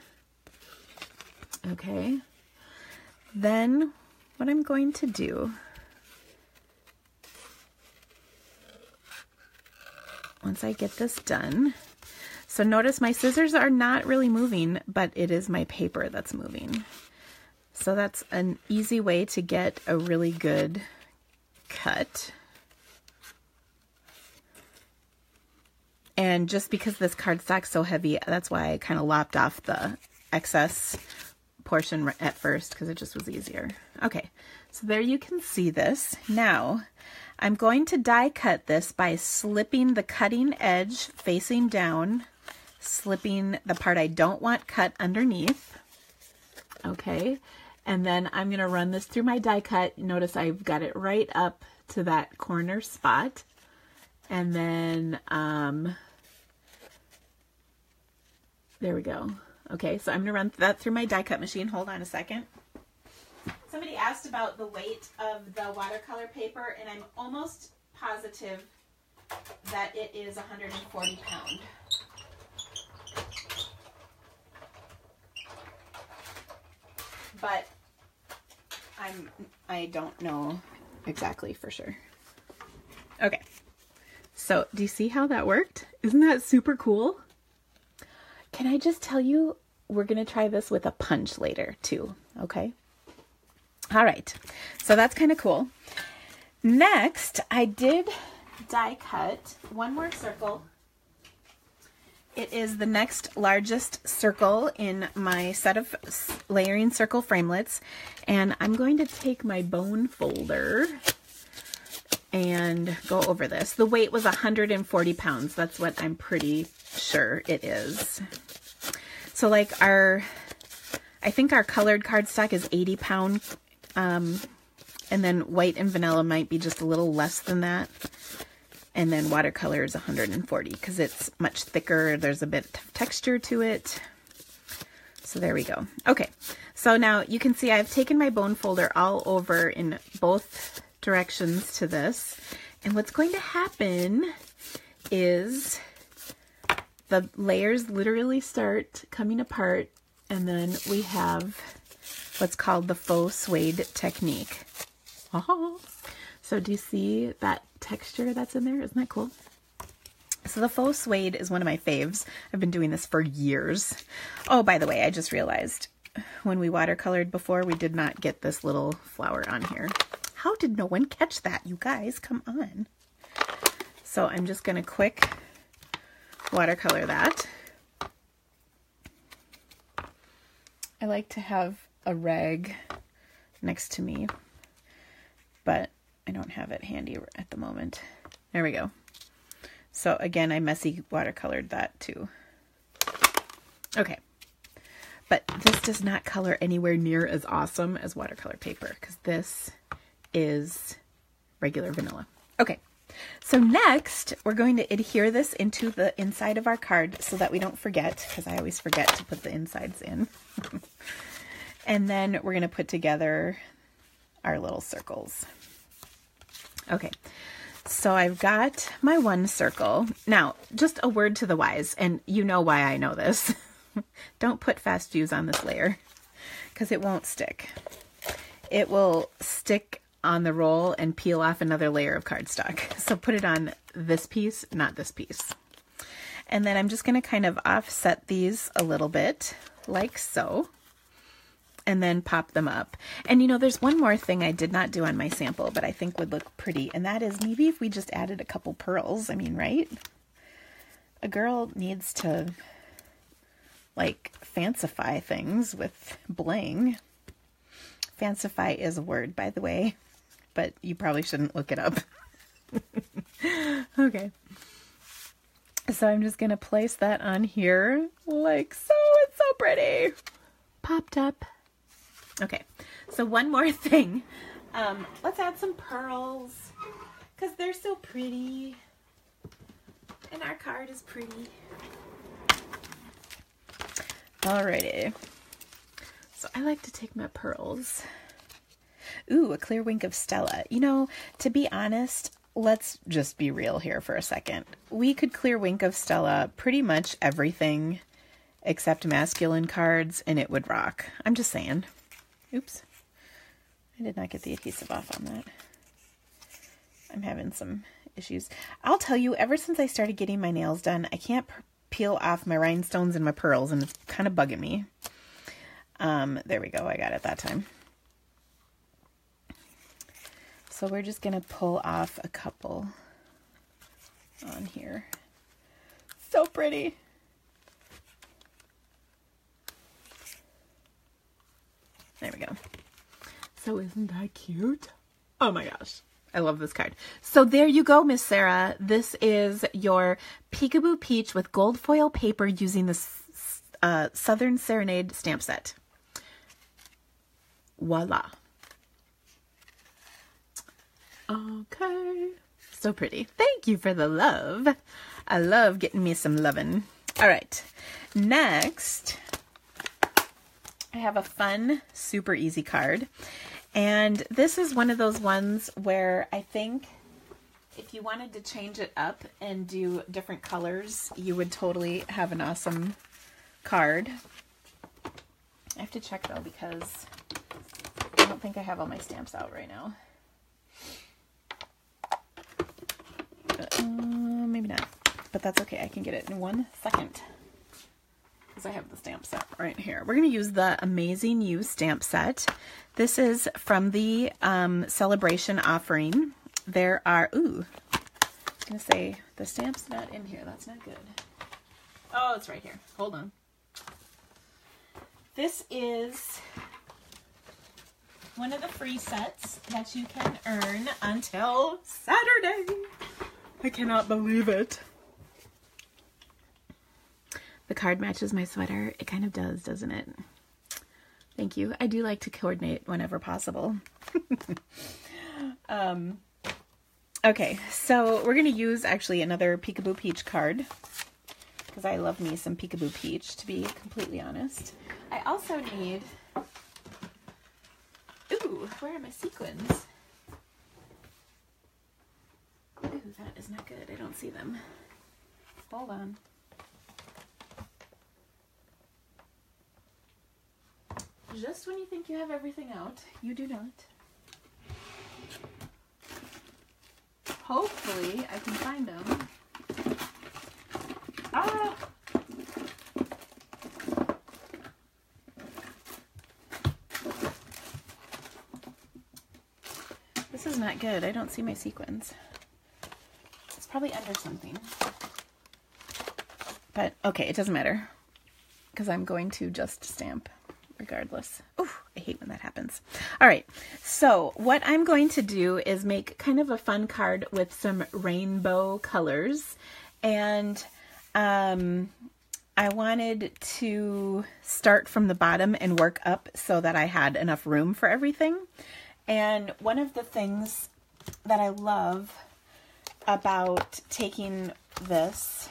Okay, then what I'm going to do, once I get this done, so notice my scissors are not really moving, but it is my paper that's moving. So that's an easy way to get a really good cut. And just because this cardstock's so heavy, that's why I kind of lopped off the excess portion at first, because it just was easier. Okay, so there you can see this. Now, I'm going to die cut this by slipping the cutting edge facing down, slipping the part I don't want cut underneath. Okay, and then I'm going to run this through my die cut. Notice I've got it right up to that corner spot. And then, there we go. Okay, so I'm gonna run that through my die cut machine. Hold on a second. Somebody asked about the weight of the watercolor paper, and I'm almost positive that it is 140 pounds. But I don't know exactly for sure. Okay. So, do you see how that worked? Isn't that super cool? Can I just tell you, we're going to try this with a punch later too, okay? All right. So that's kind of cool. Next, I did die cut one more circle. It is the next largest circle in my set of layering circle framelits. And I'm going to take my bone folder and go over this. The weight was 140 pounds. That's what I'm pretty sure it is. So like I think our colored cardstock is 80 pound. And then white and vanilla might be just a little less than that. And then watercolor is 140 because it's much thicker. There's a bit of texture to it. So there we go. Okay. So now you can see I've taken my bone folder all over in both directions to this. And what's going to happen is the layers literally start coming apart. And then we have what's called the faux suede technique. Oh. So do you see that texture that's in there? Isn't that cool? So the faux suede is one of my faves. I've been doing this for years. Oh, by the way, I just realized when we watercolored before, we did not get this little flower on here. How did no one catch that, you guys? Come on. So I'm just going to quick watercolor that. I like to have a rag next to me, but I don't have it handy at the moment. There we go. So again, I messy watercolored that too. Okay. But this does not color anywhere near as awesome as watercolor paper because this is regular vanilla. Okay. So next, we're going to adhere this into the inside of our card so that we don't forget, because I always forget to put the insides in. And then we're going to put together our little circles. Okay, so I've got my one circle. Now, just a word to the wise, and you know why I know this. Don't put fast fuse on this layer, because it won't stick. It will stick on the roll and peel off another layer of cardstock. So put it on this piece, not this piece. And then I'm just going to kind of offset these a little bit, like so. And then pop them up. And you know, there's one more thing I did not do on my sample, but I think would look pretty. And that is maybe if we just added a couple pearls. I mean, right? A girl needs to, like, fancify things with bling. Fancify is a word, by the way, but you probably shouldn't look it up. Okay. So I'm just going to place that on here like so. It's so pretty. Popped up. Okay, so one more thing. Let's add some pearls because they're so pretty. And our card is pretty. Alrighty. So I like to take my pearls. Ooh, a clear wink of Stella. You know, to be honest, let's just be real here for a second. We could clear wink of Stella pretty much everything except masculine cards and it would rock. I'm just saying. Oops. I did not get the adhesive off on that. I'm having some issues. I'll tell you, ever since I started getting my nails done, I can't peel off my rhinestones and my pearls, and it's kind of bugging me. There we go. I got it that time. So we're just going to pull off a couple on here. So pretty. There we go. So isn't that cute? Oh my gosh. I love this card. So there you go, Miss Sarah. This is your Peekaboo Peach with gold foil paper using the Southern Serenade stamp set. Voila. Okay. So pretty. Thank you for the love. I love getting me some lovin'. All right. Next, I have a fun, super easy card. And this is one of those ones where I think if you wanted to change it up and do different colors, you would totally have an awesome card. I have to check though, because I don't think I have all my stamps out right now. Maybe not, but that's okay. I can get it in 1 second because I have the stamp set right here. We're going to use the Amazing You stamp set. This is from the celebration offering. There are, ooh, I was going to say the stamp's not in here. That's not good. Oh, it's right here. Hold on. This is one of the free sets that you can earn until Saturday. I cannot believe it. The card matches my sweater. It kind of does, doesn't it? Thank you. I do like to coordinate whenever possible. Okay, so we're going to use actually another Peekaboo Peach card because I love me some Peekaboo Peach, to be completely honest. I also need... Ooh, where are my sequins? Ooh, that is not good. I don't see them. Hold on. Just when you think you have everything out, you do not. Hopefully, I can find them. Ah! This is not good. I don't see my sequins. It's probably under something. But, okay, it doesn't matter. Because I'm going to just stamp regardless. Ooh, I hate when that happens. All right, so what I'm going to do is make kind of a fun card with some rainbow colors. And I wanted to start from the bottom and work up so that I had enough room for everything. And one of the things that I love about taking this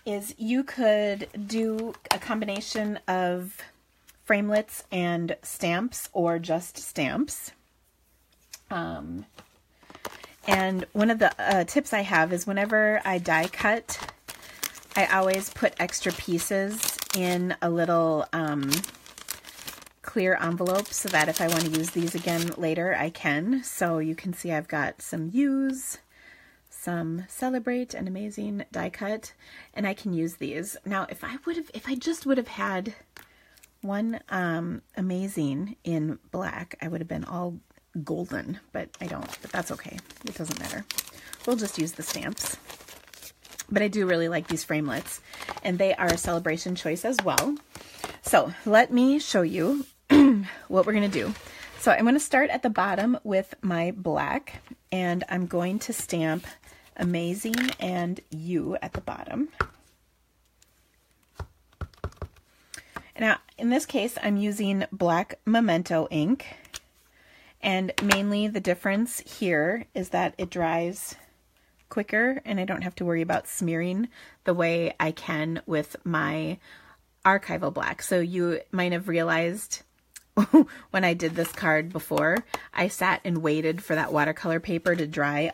is you could do a combination of framelits and stamps or just stamps. And one of the tips I have is whenever I die cut, I always put extra pieces in a little clear envelope so that if I want to use these again later, I can. So you can see I've got some Use, some Celebrate, and Amazing die cut, and I can use these. Now, if I just would have had one Amazing in black, I would have been all golden, but I don't, but that's okay. It doesn't matter. We'll just use the stamps. But I do really like these framelits, and they are a celebration choice as well. So let me show you what we're going to do. So I'm going to start at the bottom with my black, and I'm going to stamp Amazing and You at the bottom. Now, in this case, I'm using black Memento ink, and mainly the difference here is that it dries quicker and I don't have to worry about smearing the way I can with my archival black. So you might have realized when I did this card before, I sat and waited for that watercolor paper to dry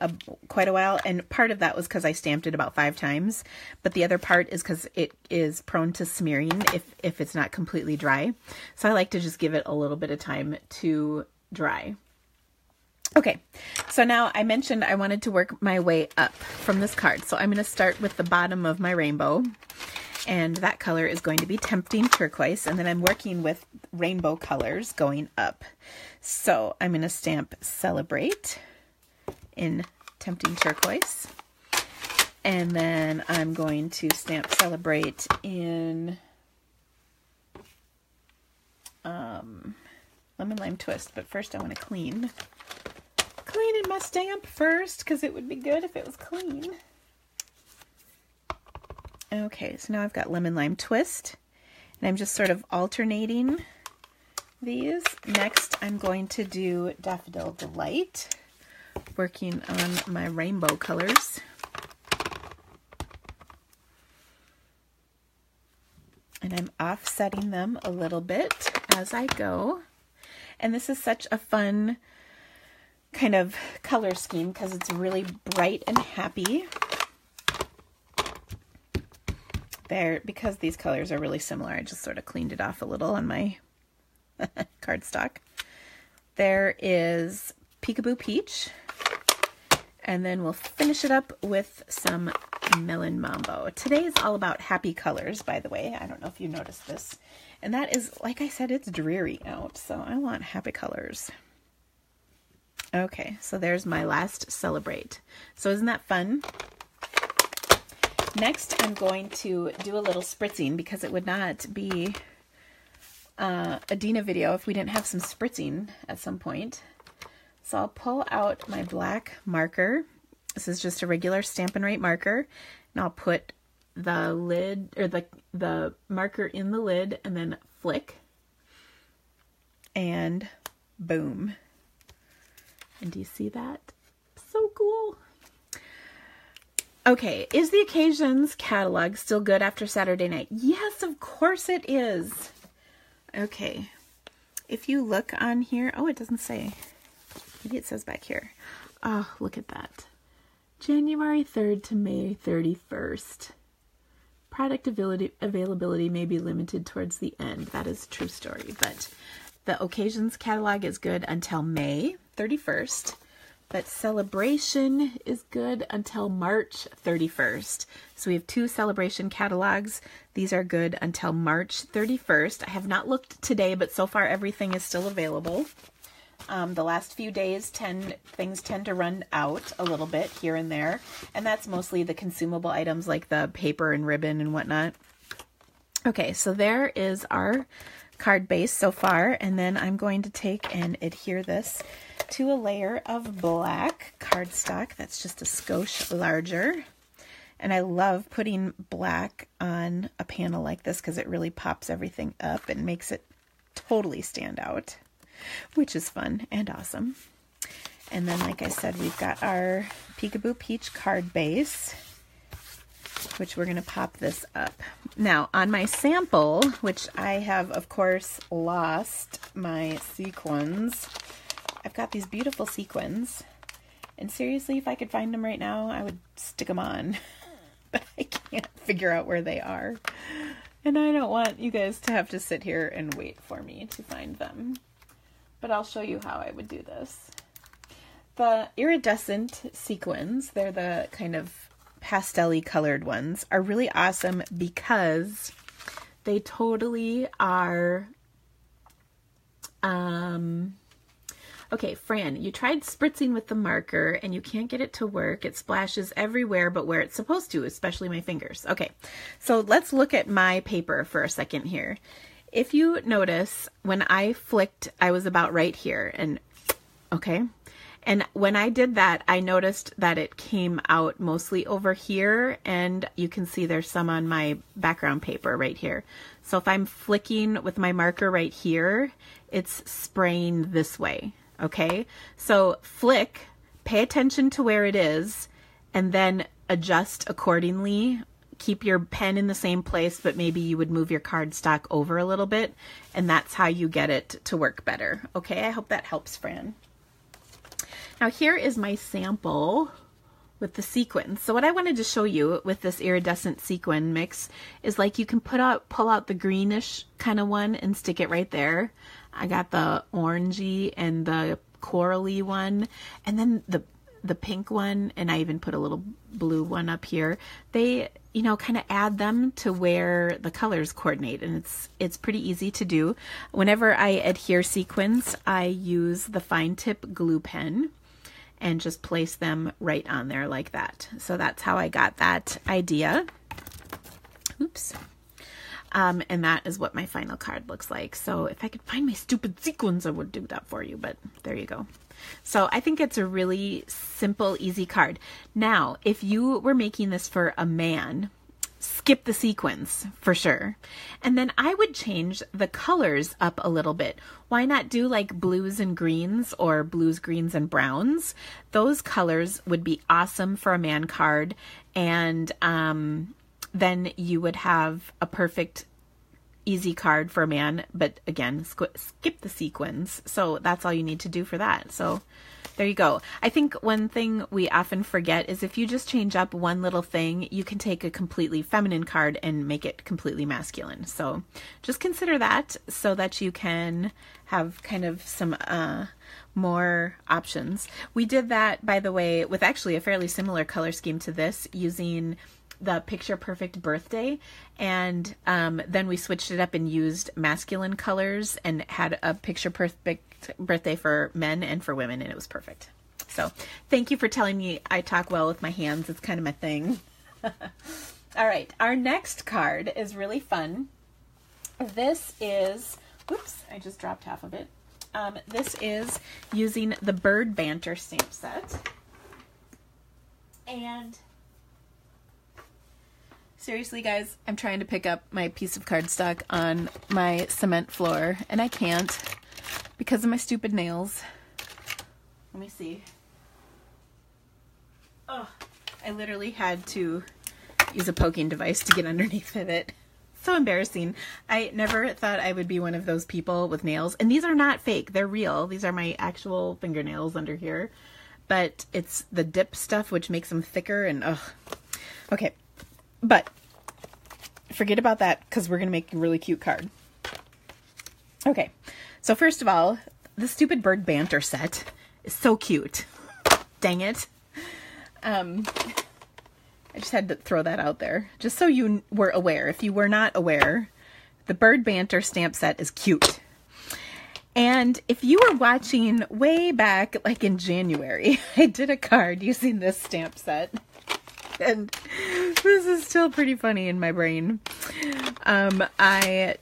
quite a while, and part of that was because I stamped it about 5 times, but the other part is because it is prone to smearing if it's not completely dry. So I like to just give it a little bit of time to dry. Okay, so now I mentioned I wanted to work my way up from this card, so I'm going to start with the bottom of my rainbow. And that color is going to be Tempting Turquoise. And then I'm working with rainbow colors going up. So I'm going to stamp Celebrate in Tempting Turquoise. And then I'm going to stamp Celebrate in Lemon Lime Twist. But first I want to clean in my stamp first, because it would be good if it was clean. Okay, so now I've got Lemon Lime Twist, and I'm just sort of alternating these. Next, I'm going to do Daffodil Delight working on my rainbow colors. And I'm offsetting them a little bit as I go. And this is such a fun kind of color scheme because it's really bright and happy. There, because these colors are really similar, I just sort of cleaned it off a little on my cardstock. There is Peekaboo Peach. And then we'll finish it up with some Melon Mambo. Today is all about happy colors, by the way. I don't know if you noticed this. And that is, like I said, it's dreary out, so I want happy colors. Okay, so there's my last Celebrate. So isn't that fun? Next, I'm going to do a little spritzing because it would not be a Dina video if we didn't have some spritzing at some point. So I'll pull out my black marker. This is just a regular Stampin' Write marker. And I'll put the lid, or the marker in the lid, and then flick. And boom. And do you see that? So cool. Okay, is the Occasions catalog still good after Saturday night? Yes, of course it is. Okay, if you look on here, oh, it doesn't say. Maybe it says back here. Oh, look at that. January 3rd to May 31st. Product availability may be limited towards the end. That is a true story, but the Occasions catalog is good until May 31st. But Celebration is good until March 31st. So we have 2 Celebration catalogs. These are good until March 31st. I have not looked today, but so far everything is still available. The last few days, things tend to run out a little bit here and there. And that's mostly the consumable items like the paper and ribbon and whatnot. Okay, so there is our card base so far. And then I'm going to take and adhere this to a layer of black cardstock that's just a skosh larger. And I love putting black on a panel like this because it really pops everything up and makes it totally stand out, which is fun and awesome. And then, like I said, we've got our Peekaboo Peach card base, which we're going to pop this up. Now, on my sample, which I have, of course, lost my sequins, I've got these beautiful sequins, and seriously, if I could find them right now, I would stick them on, but I can't figure out where they are, and I don't want you guys to have to sit here and wait for me to find them, but I'll show you how I would do this. The iridescent sequins, they're the kind of pastel-y colored ones, are really awesome because they totally are, okay, Fran, you tried spritzing with the marker and you can't get it to work. It splashes everywhere but where it's supposed to, especially my fingers. Okay, so let's look at my paper for a second here. If you notice, when I flicked, I was about right here, and okay. And when I did that, I noticed that it came out mostly over here, and you can see there's some on my background paper right here. So if I'm flicking with my marker right here, it's spraying this way. Okay, so flick, pay attention to where it is, and then adjust accordingly. Keep your pen in the same place, but maybe you would move your cardstock over a little bit, and that's how you get it to work better. Okay, I hope that helps, Fran. Now here is my sample with the sequins. So what I wanted to show you with this iridescent sequin mix is, like, you can pull out the greenish kind of one and stick it right there. I got the orangey and the corally one, and then the pink one, and I even put a little blue one up here. They, you know, kind of add them to where the colors coordinate, and it's pretty easy to do. Whenever I adhere sequins, I use the fine tip glue pen and just place them right on there like that. So that's how I got that idea. Oops. And that is what my final card looks like. So if I could find my stupid sequins, I would do that for you, but there you go. So I think it's a really simple, easy card. Now, if you were making this for a man, skip the sequins for sure. And then I would change the colors up a little bit. Why not do like blues and greens or blues, greens, and browns? Those colors would be awesome for a man card. And then you would have a perfect easy card for a man, but again, skip the sequins. So that's all you need to do for that. So there you go. I think one thing we often forget is if you just change up one little thing, you can take a completely feminine card and make it completely masculine. So just consider that so that you can have kind of some more options. We did that, by the way, with actually a fairly similar color scheme to this, using the Picture Perfect Birthday, and then we switched it up and used masculine colors and had a Picture Perfect Birthday for men and for women, and it was perfect. So thank you for telling me I talk well with my hands. It's kind of my thing. All right, our next card is really fun. This is, whoops, I just dropped half of it. This is using the Bird Banter stamp set. And seriously, guys, I'm trying to pick up my piece of cardstock on my cement floor, and I can't because of my stupid nails. Let me see. Oh, I literally had to use a poking device to get underneath of it. So embarrassing. I never thought I would be one of those people with nails. And these are not fake. They're real. These are my actual fingernails under here. But it's the dip stuff which makes them thicker and ugh. Okay. But forget about that because we're going to make a really cute card. Okay. So first of all, the stupid Bird Banter set is so cute. Dang it. I just had to throw that out there, just so you were aware. If you were not aware, the Bird Banter stamp set is cute. And if you were watching way back, like in January, I did a card using this stamp set. And this is still pretty funny in my brain. I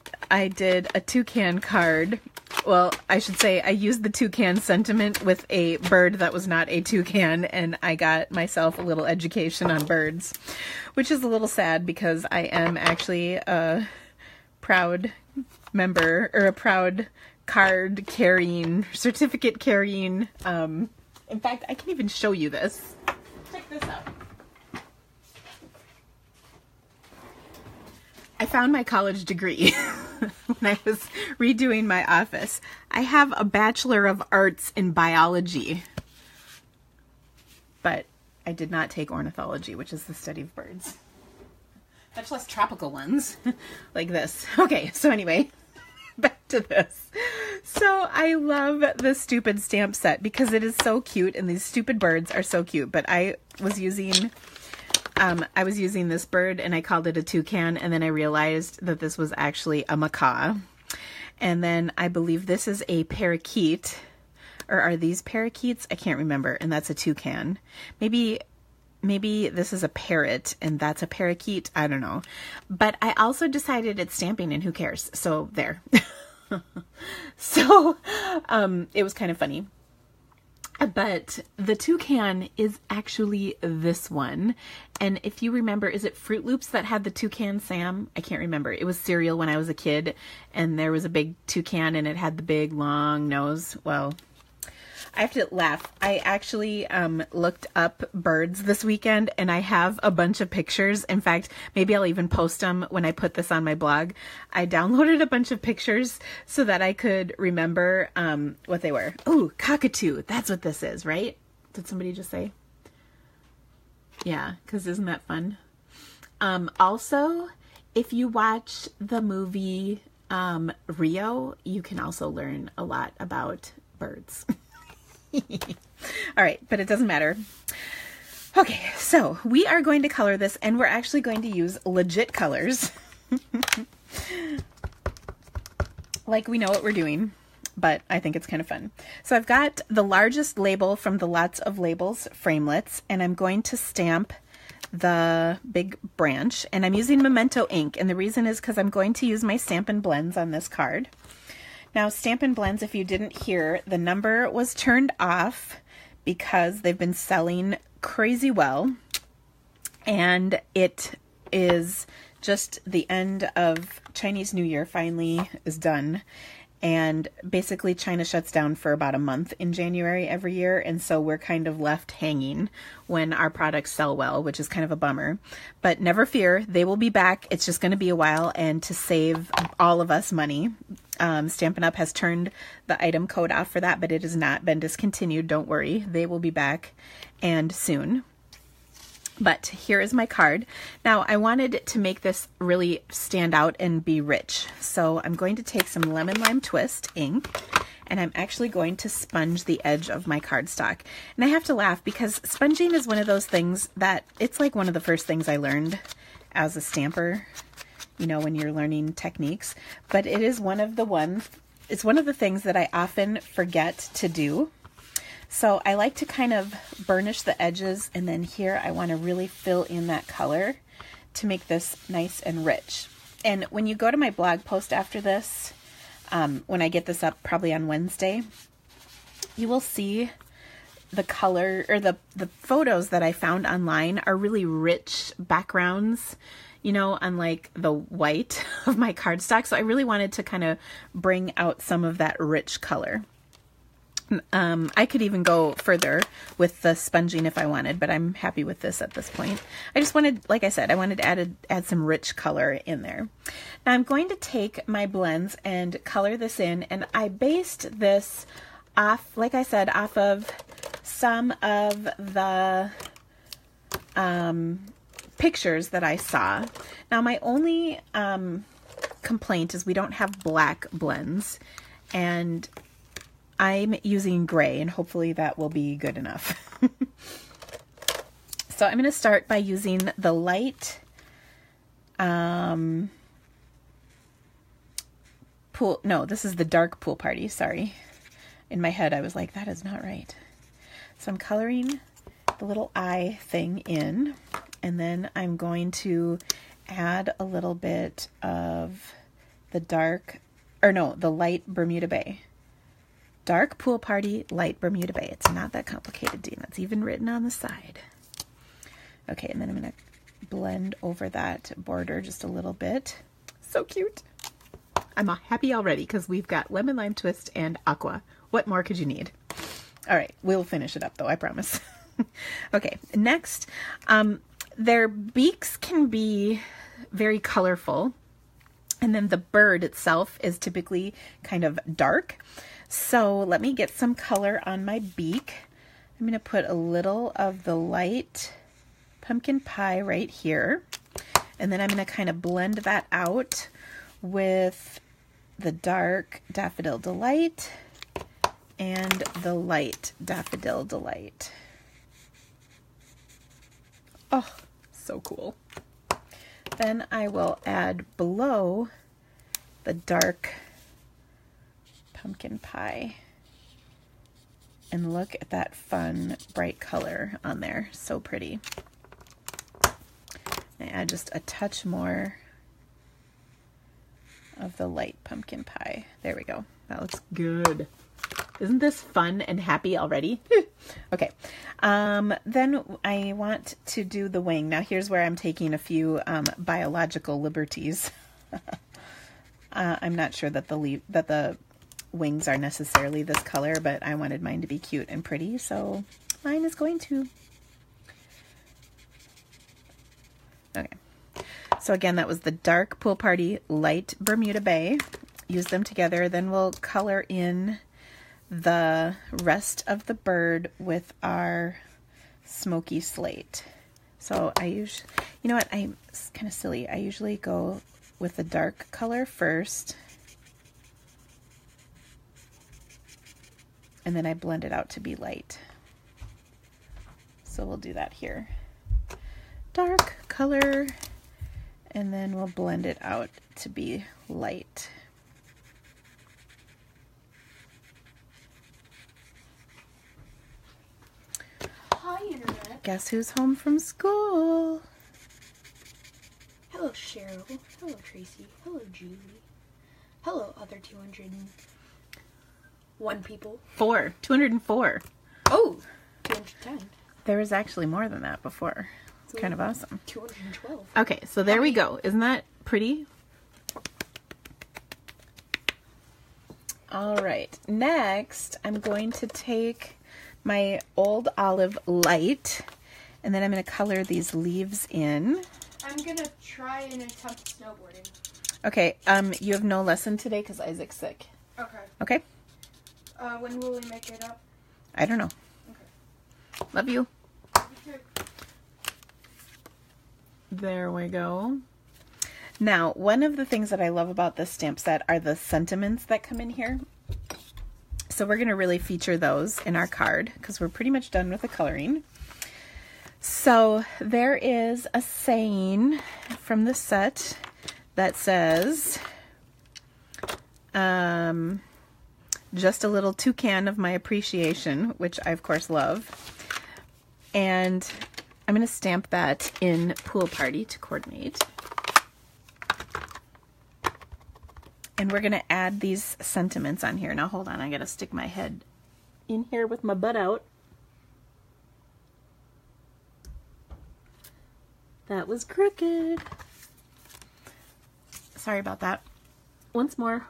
did a toucan card. Well, I should say I used the toucan sentiment with a bird that was not a toucan, and I got myself a little education on birds, which is a little sad because I am actually a proud member, or a proud card carrying, certificate carrying. In fact, I can even show you this. Check this out. I found my college degree when I was redoing my office. I have a Bachelor of Arts in Biology, but I did not take ornithology, which is the study of birds. Much less tropical ones, like this. Okay, so anyway, back to this. So I love the stupid stamp set because it is so cute and these stupid birds are so cute, but I was using this bird and I called it a toucan, and then I realized that this was actually a macaw. And then I believe this is a parakeet, or are these parakeets? I can't remember. And that's a toucan. Maybe this is a parrot and that's a parakeet. I don't know. But I also decided it's stamping and who cares? So there. So it was kind of funny. But the toucan is actually this one. And if you remember, is it Fruit Loops that had the Toucan Sam? I can't remember. It was cereal when I was a kid, and there was a big toucan and it had the big long nose. Well, I have to laugh. I actually looked up birds this weekend, and I have a bunch of pictures. In fact, maybe I'll even post them when I put this on my blog. I downloaded a bunch of pictures so that I could remember what they were. Ooh, cockatoo. That's what this is, right? Did somebody just say? Yeah, because isn't that fun? Also, if you watch the movie Rio, you can also learn a lot about birds. All right, but it doesn't matter. Okay, so we are going to color this, and we're actually going to use legit colors. Like we know what we're doing, but I think it's kind of fun. So I've got the largest label from the Lots of Labels framelits, and I'm going to stamp the big branch, and I'm using Memento ink, and the reason is because I'm going to use my Stampin' Blends on this card. Now, Stampin' Blends, if you didn't hear, the number was turned off because they've been selling crazy well, and it is just the end of Chinese New Year finally is done. And basically China shuts down for about a month in January every year. And so we're kind of left hanging when our products sell well, which is kind of a bummer. But never fear, they will be back. It's just going to be a while. And to save all of us money, Stampin' Up! Has turned the item code off for that, but it has not been discontinued. Don't worry, they will be back and soon. But here is my card. Now I wanted to make this really stand out and be rich. So I'm going to take some Lemon Lime Twist ink and I'm actually going to sponge the edge of my cardstock. And I have to laugh because sponging is one of those things that it's like one of the first things I learned as a stamper, you know, when you're learning techniques. But it is it's one of the things that I often forget to do. So I like to kind of burnish the edges, and then here I want to really fill in that color to make this nice and rich. And when you go to my blog post after this, when I get this up probably on Wednesday, you will see the color or the photos that I found online are really rich backgrounds, you know, unlike the white of my cardstock. So I really wanted to kind of bring out some of that rich color. I could even go further with the sponging if I wanted, but I'm happy with this at this point. I just wanted, like I said, I wanted to add some rich color in there. Now I'm going to take my blends and color this in, and I based this off, like I said, off of some of the pictures that I saw. Now my only complaint is we don't have black blends, and I'm using gray, and hopefully that will be good enough. So I'm going to start by using the light pool. No, this is the dark Pool Party. Sorry. In my head, I was like, that is not right. So I'm coloring the little eye thing in, and then I'm going to add a little bit of the the light Bermuda Bay. Dark Pool Party, light Bermuda Bay. It's not that complicated, Dean. It's even written on the side. Okay, and then I'm going to blend over that border just a little bit. So cute. I'm happy already because we've got Lemon Lime Twist and Aqua. What more could you need? All right, we'll finish it up though, I promise. Okay, next, their beaks can be very colorful, and then the bird itself is typically kind of dark. So let me get some color on my beak. I'm going to put a little of the light pumpkin pie right here. And then I'm going to kind of blend that out with the dark Daffodil Delight and the light Daffodil Delight. Oh, so cool. Then I will add below the dark pumpkin pie, and look at that fun bright color on there. So pretty. I add just a touch more of the light pumpkin pie. There we go. That looks good. Isn't this fun and happy already? Okay. Then I want to do the wing. Now here's where I'm taking a few biological liberties. I'm not sure that the wings are necessarily this color, but I wanted mine to be cute and pretty, so mine is going to. Okay, so again, that was the dark Pool Party, light Bermuda Bay. Use them together, then we'll color in the rest of the bird with our smoky slate. So you know what, it's kind of silly. I usually go with the dark color first, and then I blend it out to be light. So we'll do that here. Dark color, and then we'll blend it out to be light. Hi, Internet. Guess who's home from school? Hello, Cheryl. Hello, Tracy. Hello, Julie. Hello, other 201 people. 204. Oh, 210. There was actually more than that before. kind of awesome. 212. Okay, so there we go. Isn't that pretty? All right, next I'm going to take my Old Olive Light, and then I'm going to color these leaves in. I'm going to try and attempt snowboarding. Okay, you have no lesson today because Isaac's sick. Okay. Okay? When will we make it up? I don't know. Okay. Love you. Okay. There we go. Now, one of the things that I love about this stamp set are the sentiments that come in here. So we're going to really feature those in our card because we're pretty much done with the coloring. So there is a saying from the set that says, just a little toucan of my appreciation, which I of course love. And I'm going to stamp that in Pool Party to coordinate. And we're going to add these sentiments on here. Now hold on, I got to stick my head in here with my butt out. That was crooked. Sorry about that. Once more.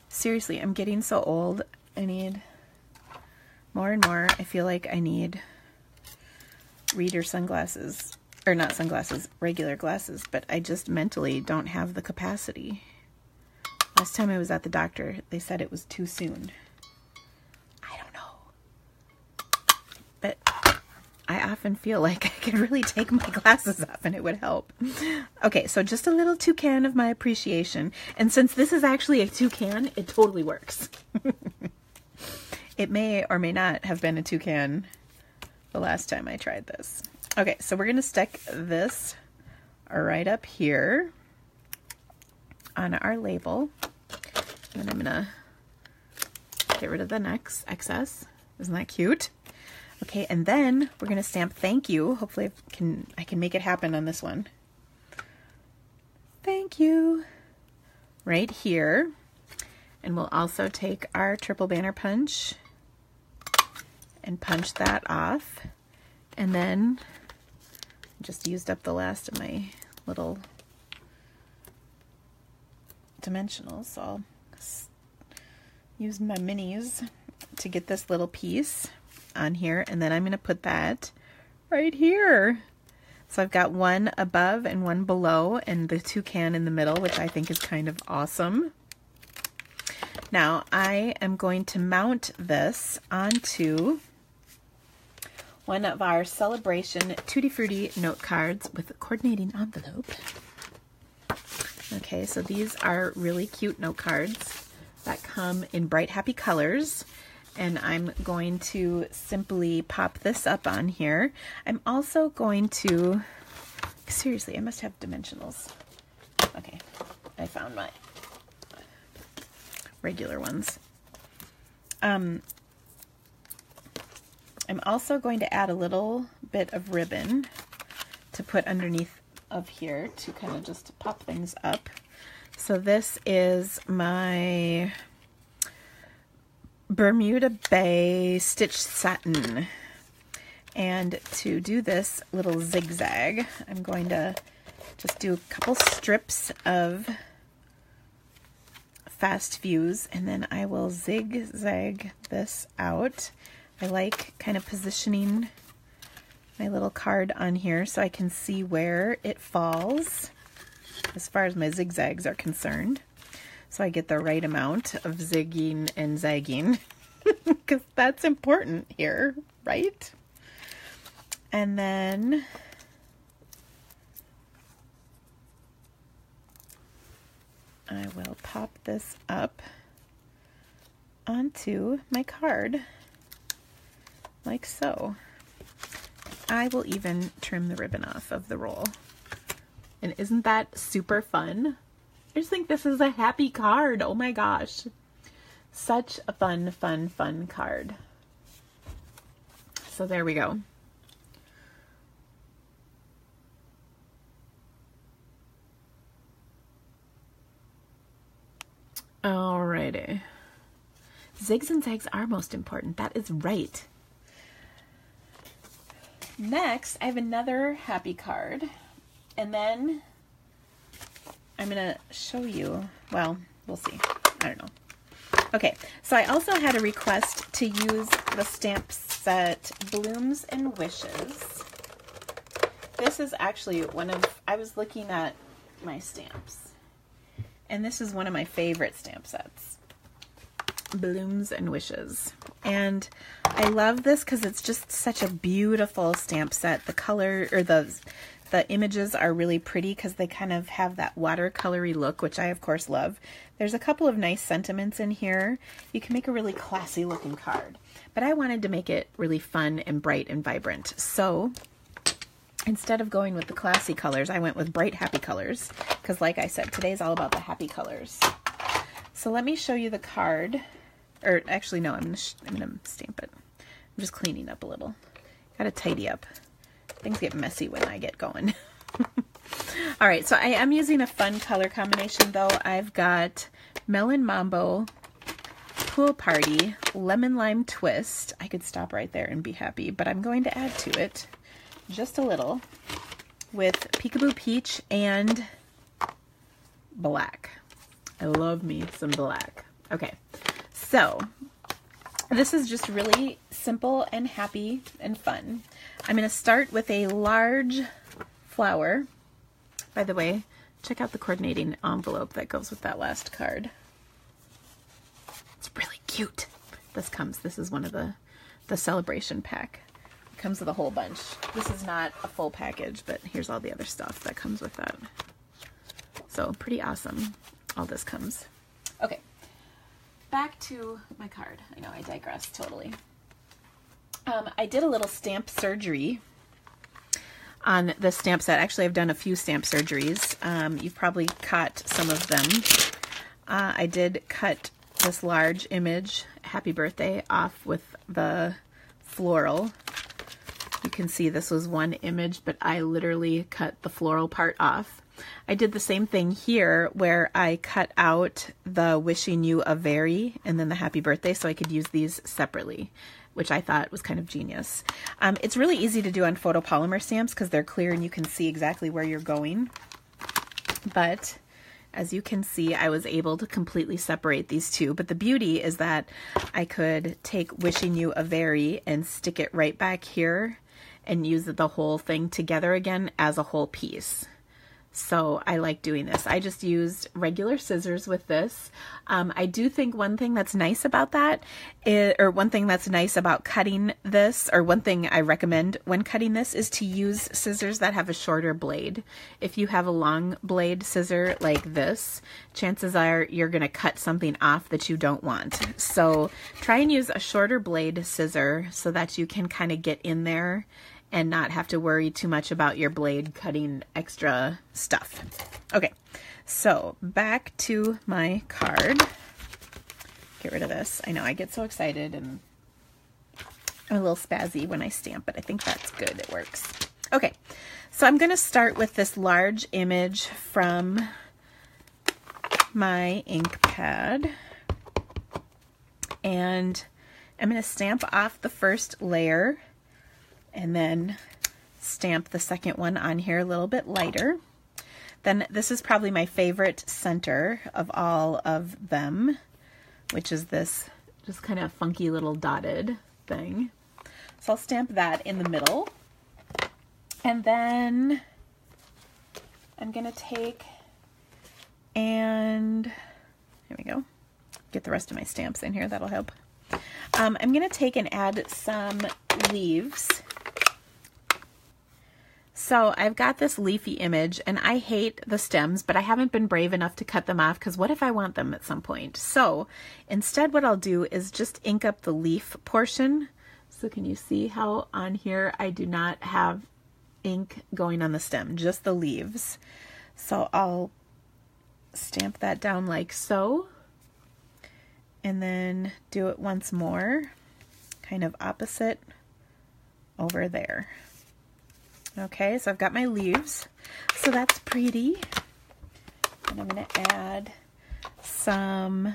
Seriously, I'm getting so old. I need more and more. I feel like I need reader sunglasses. Or not sunglasses, regular glasses. But I just mentally don't have the capacity. Last time I was at the doctor, they said it was too soon. I don't know. But I often feel like I could really take my glasses off and it would help. Okay, so just a little toucan of my appreciation. And since this is actually a toucan, it totally works. It may or may not have been a toucan the last time I tried this. Okay, so we're going to stick this right up here on our label. And I'm going to get rid of the next excess. Isn't that cute? Okay, and then we're going to stamp thank you. Hopefully I can make it happen on this one. Thank you. Right here. And we'll also take our triple banner punch and punch that off. And then just used up the last of my little dimensionals. So I'll use my minis to get this little piece on here, and then I'm going to put that right here. So I've got one above and one below and the toucan in the middle, which I think is kind of awesome. Now I am going to mount this onto one of our Celebration Tutti Frutti note cards with a coordinating envelope. Okay, so these are really cute note cards that come in bright, happy colors. And I'm going to simply pop this up on here. I'm also going to, seriously, I must have dimensionals. Okay, I found my regular ones. I'm also going to add a little bit of ribbon to put underneath of here to kind of just pop things up. So this is my Bermuda Bay stitched satin, and to do this little zigzag I'm going to just do a couple strips of fast views, and then I will zigzag this out. I like kind of positioning my little card on here so I can see where it falls as far as my zigzags are concerned. So I get the right amount of zigging and zagging because that's important here, right? And then I will pop this up onto my card like so. I will even trim the ribbon off of the roll. And isn't that super fun? I just think this is a happy card. Oh my gosh. Such a fun, fun, fun card. So there we go. Alrighty. Zigs and zags are most important. That is right. Next, I have another happy card. And then I'm going to show you, well, we'll see. I don't know. Okay, so I also had a request to use the stamp set Blooms and Wishes. This is actually I was looking at my stamps, and this is one of my favorite stamp sets. Blooms and Wishes. And I love this because it's just such a beautiful stamp set. The color, or the images are really pretty because they kind of have that watercolory look, which I of course love. There's a couple of nice sentiments in here. You can make a really classy looking card, but I wanted to make it really fun and bright and vibrant. So instead of going with the classy colors, I went with bright happy colors because, like I said, today's all about the happy colors. So let me show you the card. Or actually, no, I'm gonna stamp it. I'm just cleaning up a little. Gotta tidy up. Things get messy when I get going. All right, so I am using a fun color combination though. I've got Melon Mambo, Pool Party, Lemon Lime Twist. I could stop right there and be happy, but I'm going to add to it just a little with Peekaboo Peach and black. I love me some black. Okay, so this is just really simple and happy and fun. I'm going to start with a large flower. By the way, check out the coordinating envelope that goes with that last card. It's really cute. This is one of the celebration pack. It comes with a whole bunch. This is not a full package, but here's all the other stuff that comes with that. So pretty awesome. All this comes. Okay, back to my card. I know I digress totally. I did a little stamp surgery on the stamp set. Actually, I've done a few stamp surgeries. You've probably caught some of them. I did cut this large image, Happy Birthday, off with the floral. You can see this was one image, but I literally cut the floral part off. I did the same thing here where I cut out the Wishing You a Very and then the Happy Birthday so I could use these separately, which I thought was kind of genius. It's really easy to do on photopolymer stamps because they're clear and you can see exactly where you're going. But as you can see, I was able to completely separate these two. But the beauty is that I could take Wishing You a Very and stick it right back here and use the whole thing together again as a whole piece. So I like doing this. I just used regular scissors with this. I do think one thing that's nice about that is, or one thing that's nice about cutting this, or one thing I recommend when cutting this is to use scissors that have a shorter blade. If you have a long blade scissor like this, chances are you're going to cut something off that you don't want. So try and use a shorter blade scissor so that you can kind of get in there and not have to worry too much about your blade cutting extra stuff. Okay, so back to my card. Get rid of this. I know I get so excited and I'm a little spazzy when I stamp, but I think that's good. It works. Okay, so I'm going to start with this large image from my ink pad. And I'm going to stamp off the first layer and then stamp the second one on here a little bit lighter. Then this is probably my favorite center of all of them, which is this just kind of funky little dotted thing. So I'll stamp that in the middle. And then I'm going to take and, here we go, get the rest of my stamps in here, that'll help. I'm going to take and add some leaves. So I've got this leafy image and I hate the stems, but I haven't been brave enough to cut them off because what if I want them at some point? So instead what I'll do is just ink up the leaf portion. So can you see how on here I do not have ink going on the stem, just the leaves. So I'll stamp that down like so and then do it once more, kind of opposite over there. Okay, so I've got my leaves, so that's pretty. And I'm going to add some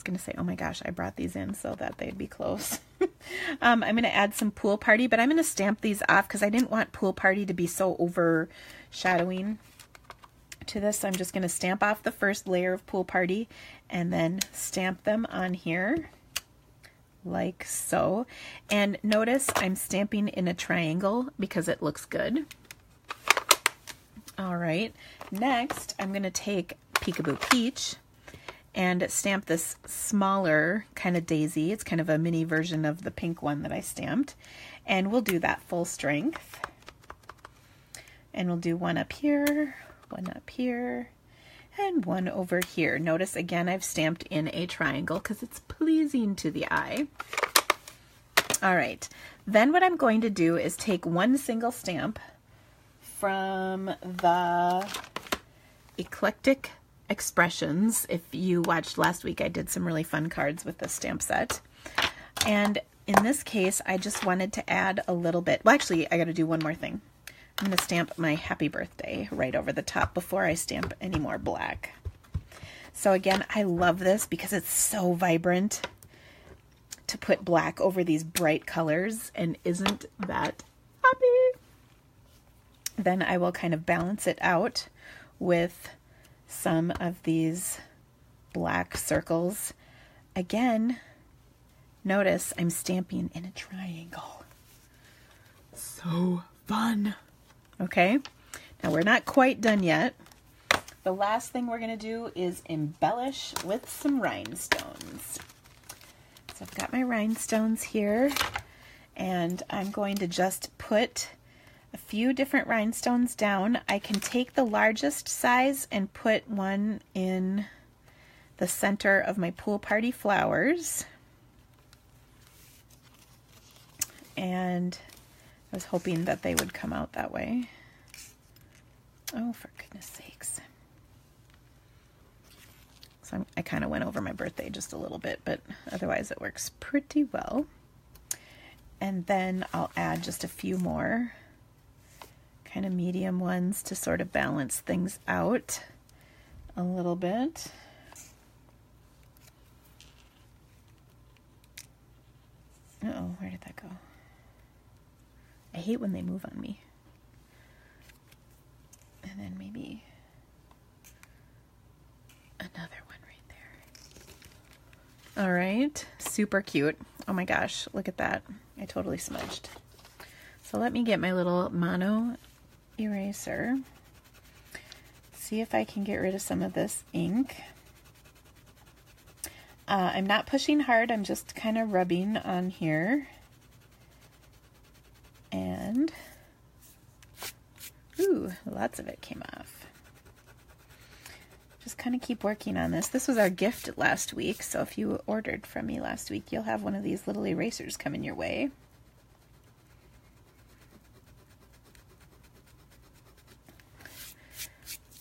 going to say, oh my gosh, I brought these in so that they'd be close. I'm going to add some Pool Party, but I'm going to stamp these off because I didn't want Pool Party to be so overshadowing to this. So I'm just going to stamp off the first layer of Pool Party and then stamp them on here like so. And notice I'm stamping in a triangle because it looks good. All right, next I'm going to take Peekaboo Peach and stamp this smaller kind of daisy. It's kind of a mini version of the pink one that I stamped. And we'll do that full strength. And we'll do one up here, and one over here. Notice again I've stamped in a triangle because it's pleasing to the eye. All right, then what I'm going to do is take one single stamp from the Eclectic Expressions. If you watched last week, I did some really fun cards with this stamp set. And in this case, I just wanted to add a little bit. Well, actually, I got to do one more thing. I'm going to stamp my happy birthday right over the top before I stamp any more black. So again, I love this because it's so vibrant to put black over these bright colors. And isn't that happy? Then I will kind of balance it out with some of these black circles. Again, notice I'm stamping in a triangle. So fun. Okay, now we're not quite done yet. The last thing we're going to do is embellish with some rhinestones. So I've got my rhinestones here, and I'm going to just put a few different rhinestones down. I can take the largest size and put one in the center of my Pool Party flowers. And I was hoping that they would come out that way. Oh, for goodness sakes. So I kind of went over my birthday just a little bit, but otherwise it works pretty well. And then I'll add just a few more kind of medium ones to sort of balance things out a little bit. Uh-oh, where did that go? I hate when they move on me. And then maybe another one right there. All right, super cute. Oh my gosh, look at that. I totally smudged. So let me get my little mono eraser. See if I can get rid of some of this ink. I'm not pushing hard, I'm just kind of rubbing on here. And, ooh, lots of it came off. Just kind of keep working on this. This was our gift last week, so if you ordered from me last week, you'll have one of these little erasers coming your way.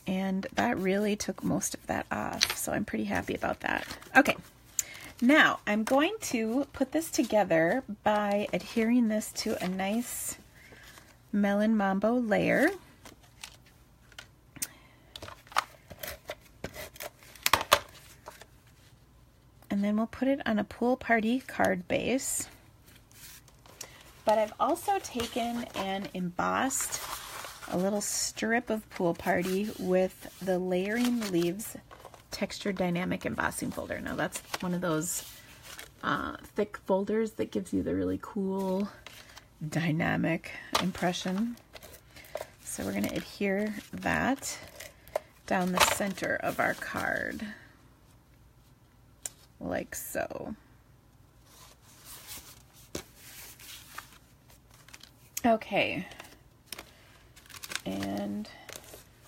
And that really took most of that off, so I'm pretty happy about that. Okay. Now, I'm going to put this together by adhering this to a nice Melon Mambo layer. And then we'll put it on a Pool Party card base. But I've also taken and embossed a little strip of Pool Party with the Layering Leaves Texture Dynamic Embossing folder. Now that's one of those thick folders that gives you the really cool dynamic impression. So we're going to adhere that down the center of our card, like so. Okay, and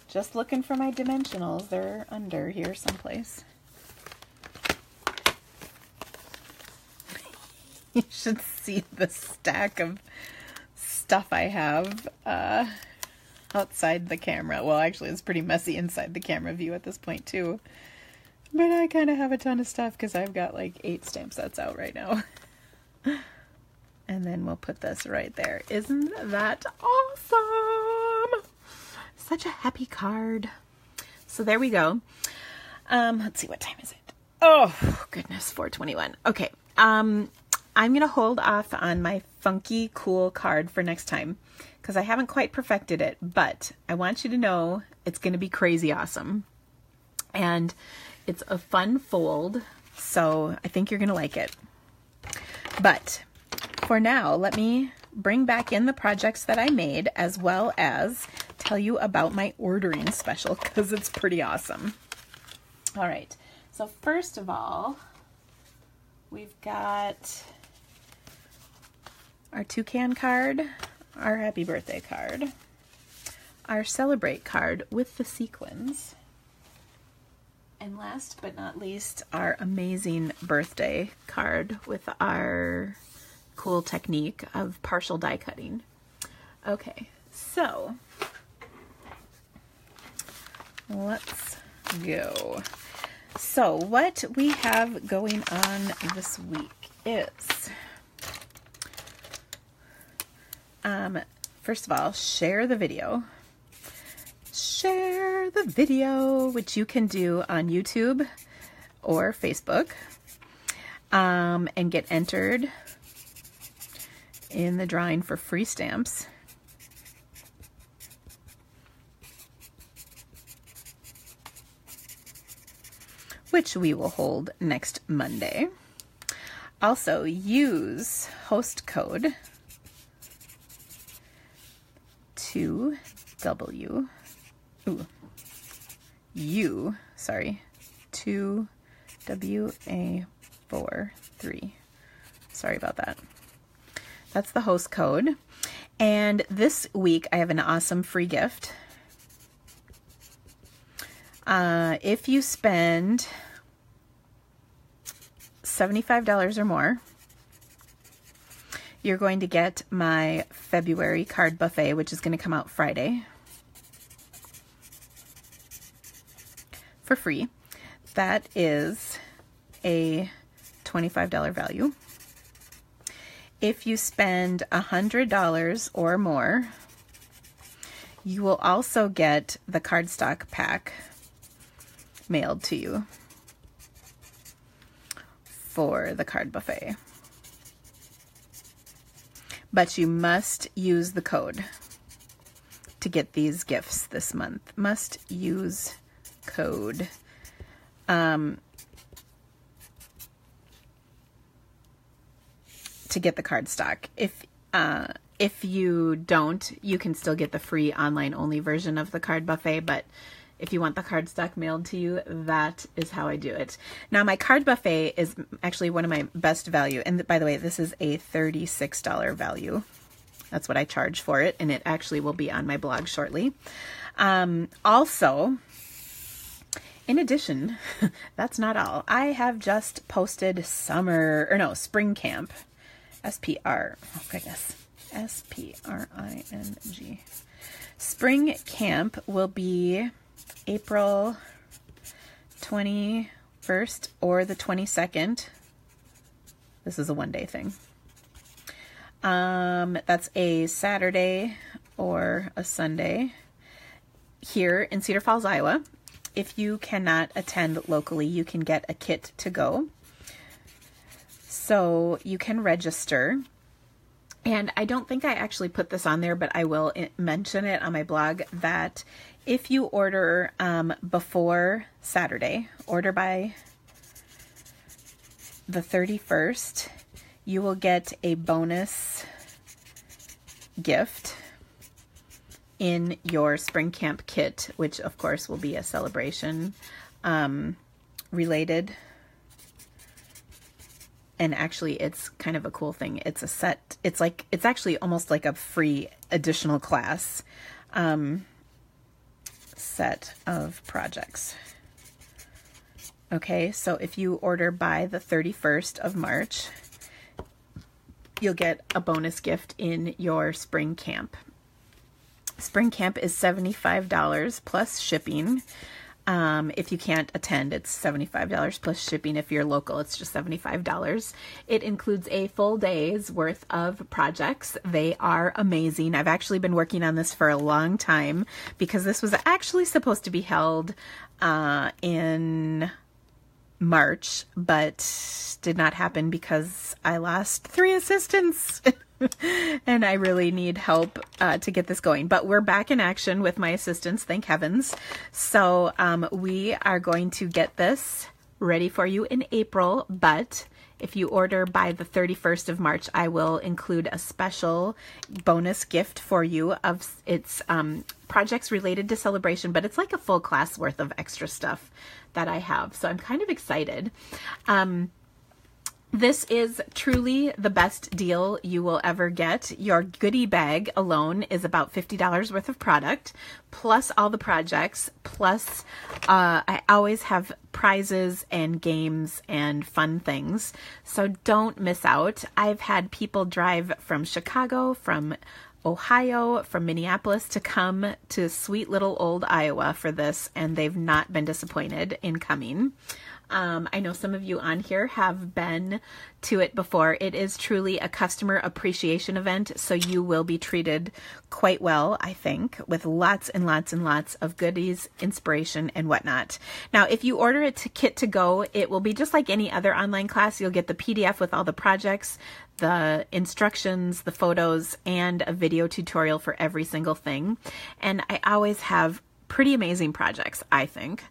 just looking for my dimensionals. They're under here someplace. You should see the stack of stuff I have outside the camera. Well, actually, it's pretty messy inside the camera view at this point, too. But I kind of have a ton of stuff because I've got like 8 stamp sets out right now. And then we'll put this right there. Isn't that awesome? Such a happy card. So there we go. Let's see, what time is it? Oh, goodness, 421. Okay, I'm going to hold off on my funky, cool card for next time because I haven't quite perfected it, but I want you to know it's going to be crazy awesome. And it's a fun fold, so I think you're going to like it. But for now, let me bring back in the projects that I made as well as tell you about my ordering special because it's pretty awesome. All right, so first of all, we've got our Toucan card, our happy birthday card, our celebrate card with the sequins, and last but not least, our amazing birthday card with our cool technique of partial die cutting. Okay, so let's go. So what we have going on this week is, first of all, share the video. Share the video, which you can do on YouTube or Facebook, and get entered in the drawing for free stamps. Which we will hold next Monday. Also, use host code 2WA43. Sorry about that. That's the host code. And this week I have an awesome free gift. If you spend $75 or more, you're going to get my February card buffet, which is going to come out Friday, for free. That is a $25 value. If you spend $100 or more, you will also get the cardstock pack mailed to you for the card buffet. But you must use the code to get these gifts this month. Must use code. To get the cardstock. If you don't, you can still get the free online only version of the card buffet, but if you want the cardstock mailed to you, that is how I do it. Now, my card buffet is actually one of my best value. And by the way, this is a $36 value. That's what I charge for it. And it actually will be on my blog shortly. Also, in addition, that's not all. I have just posted spring camp. SPR. Oh, goodness. SPRING. Spring camp will be April 21st or the 22nd. This is a one-day thing. That's a Saturday or a Sunday here in Cedar Falls, Iowa. If you cannot attend locally, you can get a kit to go. So you can register. And I don't think I actually put this on there, but I will mention it on my blog that if you order before Saturday, order by the 31st, you will get a bonus gift in your spring camp kit, which of course will be a celebration related. And actually it's kind of a cool thing. It's a set. It's actually almost like a free additional class set of projects. Okay, so if you order by the 31st of March, you'll get a bonus gift in your spring camp. Spring camp is $75 plus shipping. If you can't attend, it's $75 plus shipping. If you're local, it's just $75. It includes a full day's worth of projects. They are amazing. I've actually been working on this for a long time because this was actually supposed to be held in March, but did not happen because I lost 3 assistants. And I really need help to get this going. But we're back in action with my assistants, thank heavens. So we are going to get this ready for you in April. But if you order by the 31st of March, I will include a special bonus gift for you of its projects related to celebration. But it's like a full class worth of extra stuff that I have. So I'm kind of excited. This is truly the best deal you will ever get. Your goodie bag alone is about $50 worth of product, plus all the projects, plus I always have prizes and games and fun things. So don't miss out. I've had people drive from Chicago, from Ohio, from Minneapolis to come to sweet little old Iowa for this, and they've not been disappointed in coming. I know some of you on here have been to it before. It is truly a customer appreciation event, so you will be treated quite well, I think, with lots and lots and lots of goodies, inspiration, and whatnot. Now, if you order it to kit to go, it will be just like any other online class. You'll get the PDF with all the projects, the instructions, the photos, and a video tutorial for every single thing. And I always have pretty amazing projects, I think.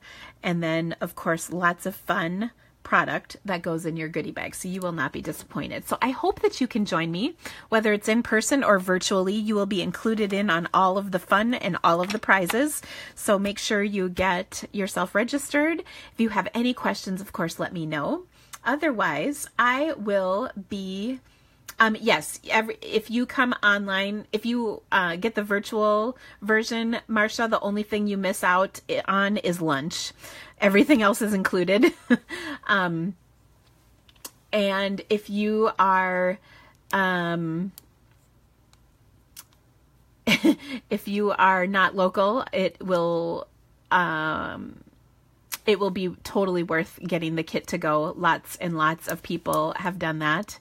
And then, of course, lots of fun product that goes in your goodie bag, so you will not be disappointed. So I hope that you can join me, whether it's in person or virtually. You will be included in on all of the fun and all of the prizes. So make sure you get yourself registered. If you have any questions, of course, let me know. Otherwise, I will be... yes, if you come online, if you get the virtual version, Marsha, the only thing you miss out on is lunch. Everything else is included. And if you are, if you are not local, it will be totally worth getting the kit to go. Lots and lots of people have done that.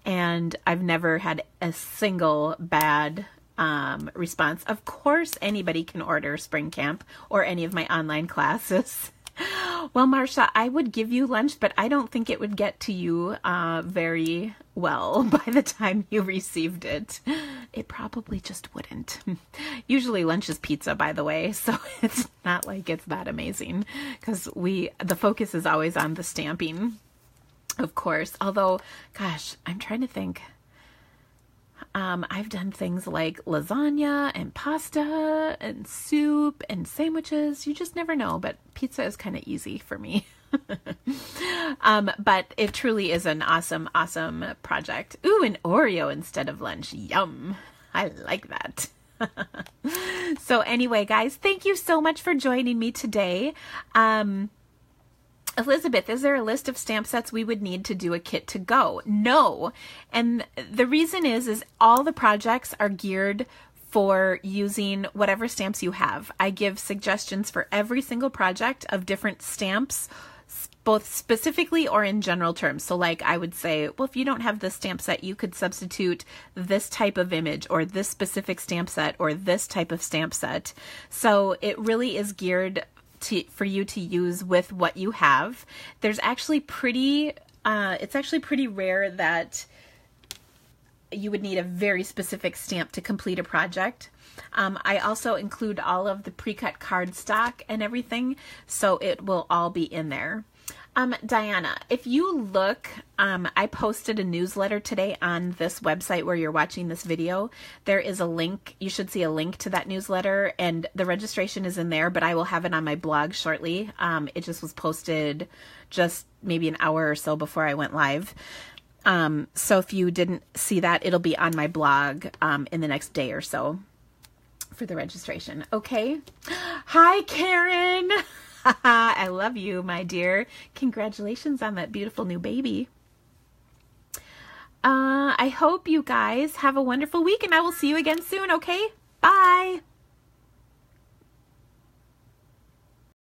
And I've never had a single bad response. Of course, anybody can order Spring Camp or any of my online classes. Well, Marsha, I would give you lunch, but I don't think it would get to you very well by the time you received it. It probably just wouldn't. Usually lunch is pizza, by the way, so it's not like it's that amazing because the focus is always on the stamping. Of course, although, gosh, I'm trying to think. I've done things like lasagna and pasta and soup and sandwiches. You just never know, but pizza is kind of easy for me. But it truly is an awesome, awesome project. Ooh, an Oreo instead of lunch. Yum. I like that. So anyway, guys, thank you so much for joining me today. Elizabeth, is there a list of stamp sets we would need to do a kit to go? No. And the reason is all the projects are geared for using whatever stamps you have. I give suggestions for every single project of different stamps, both specifically or in general terms. So like I would say, well, if you don't have this stamp set, you could substitute this type of image or this specific stamp set or this type of stamp set. So it really is geared for you to use with what you have. There's actually it's actually pretty rare that you would need a very specific stamp to complete a project. I also include all of the pre-cut card stock and everything, so it will all be in there. Diana, if you look, I posted a newsletter today on this website where you're watching this video. There is a link. You should see a link to that newsletter, and the registration is in there, but I will have it on my blog shortly. It just was posted just maybe an hour or so before I went live. So if you didn't see that, it'll be on my blog in the next day or so for the registration. Okay. Hi, Karen. I love you, my dear. Congratulations on that beautiful new baby. I hope you guys have a wonderful week, and I will see you again soon, okay? Bye.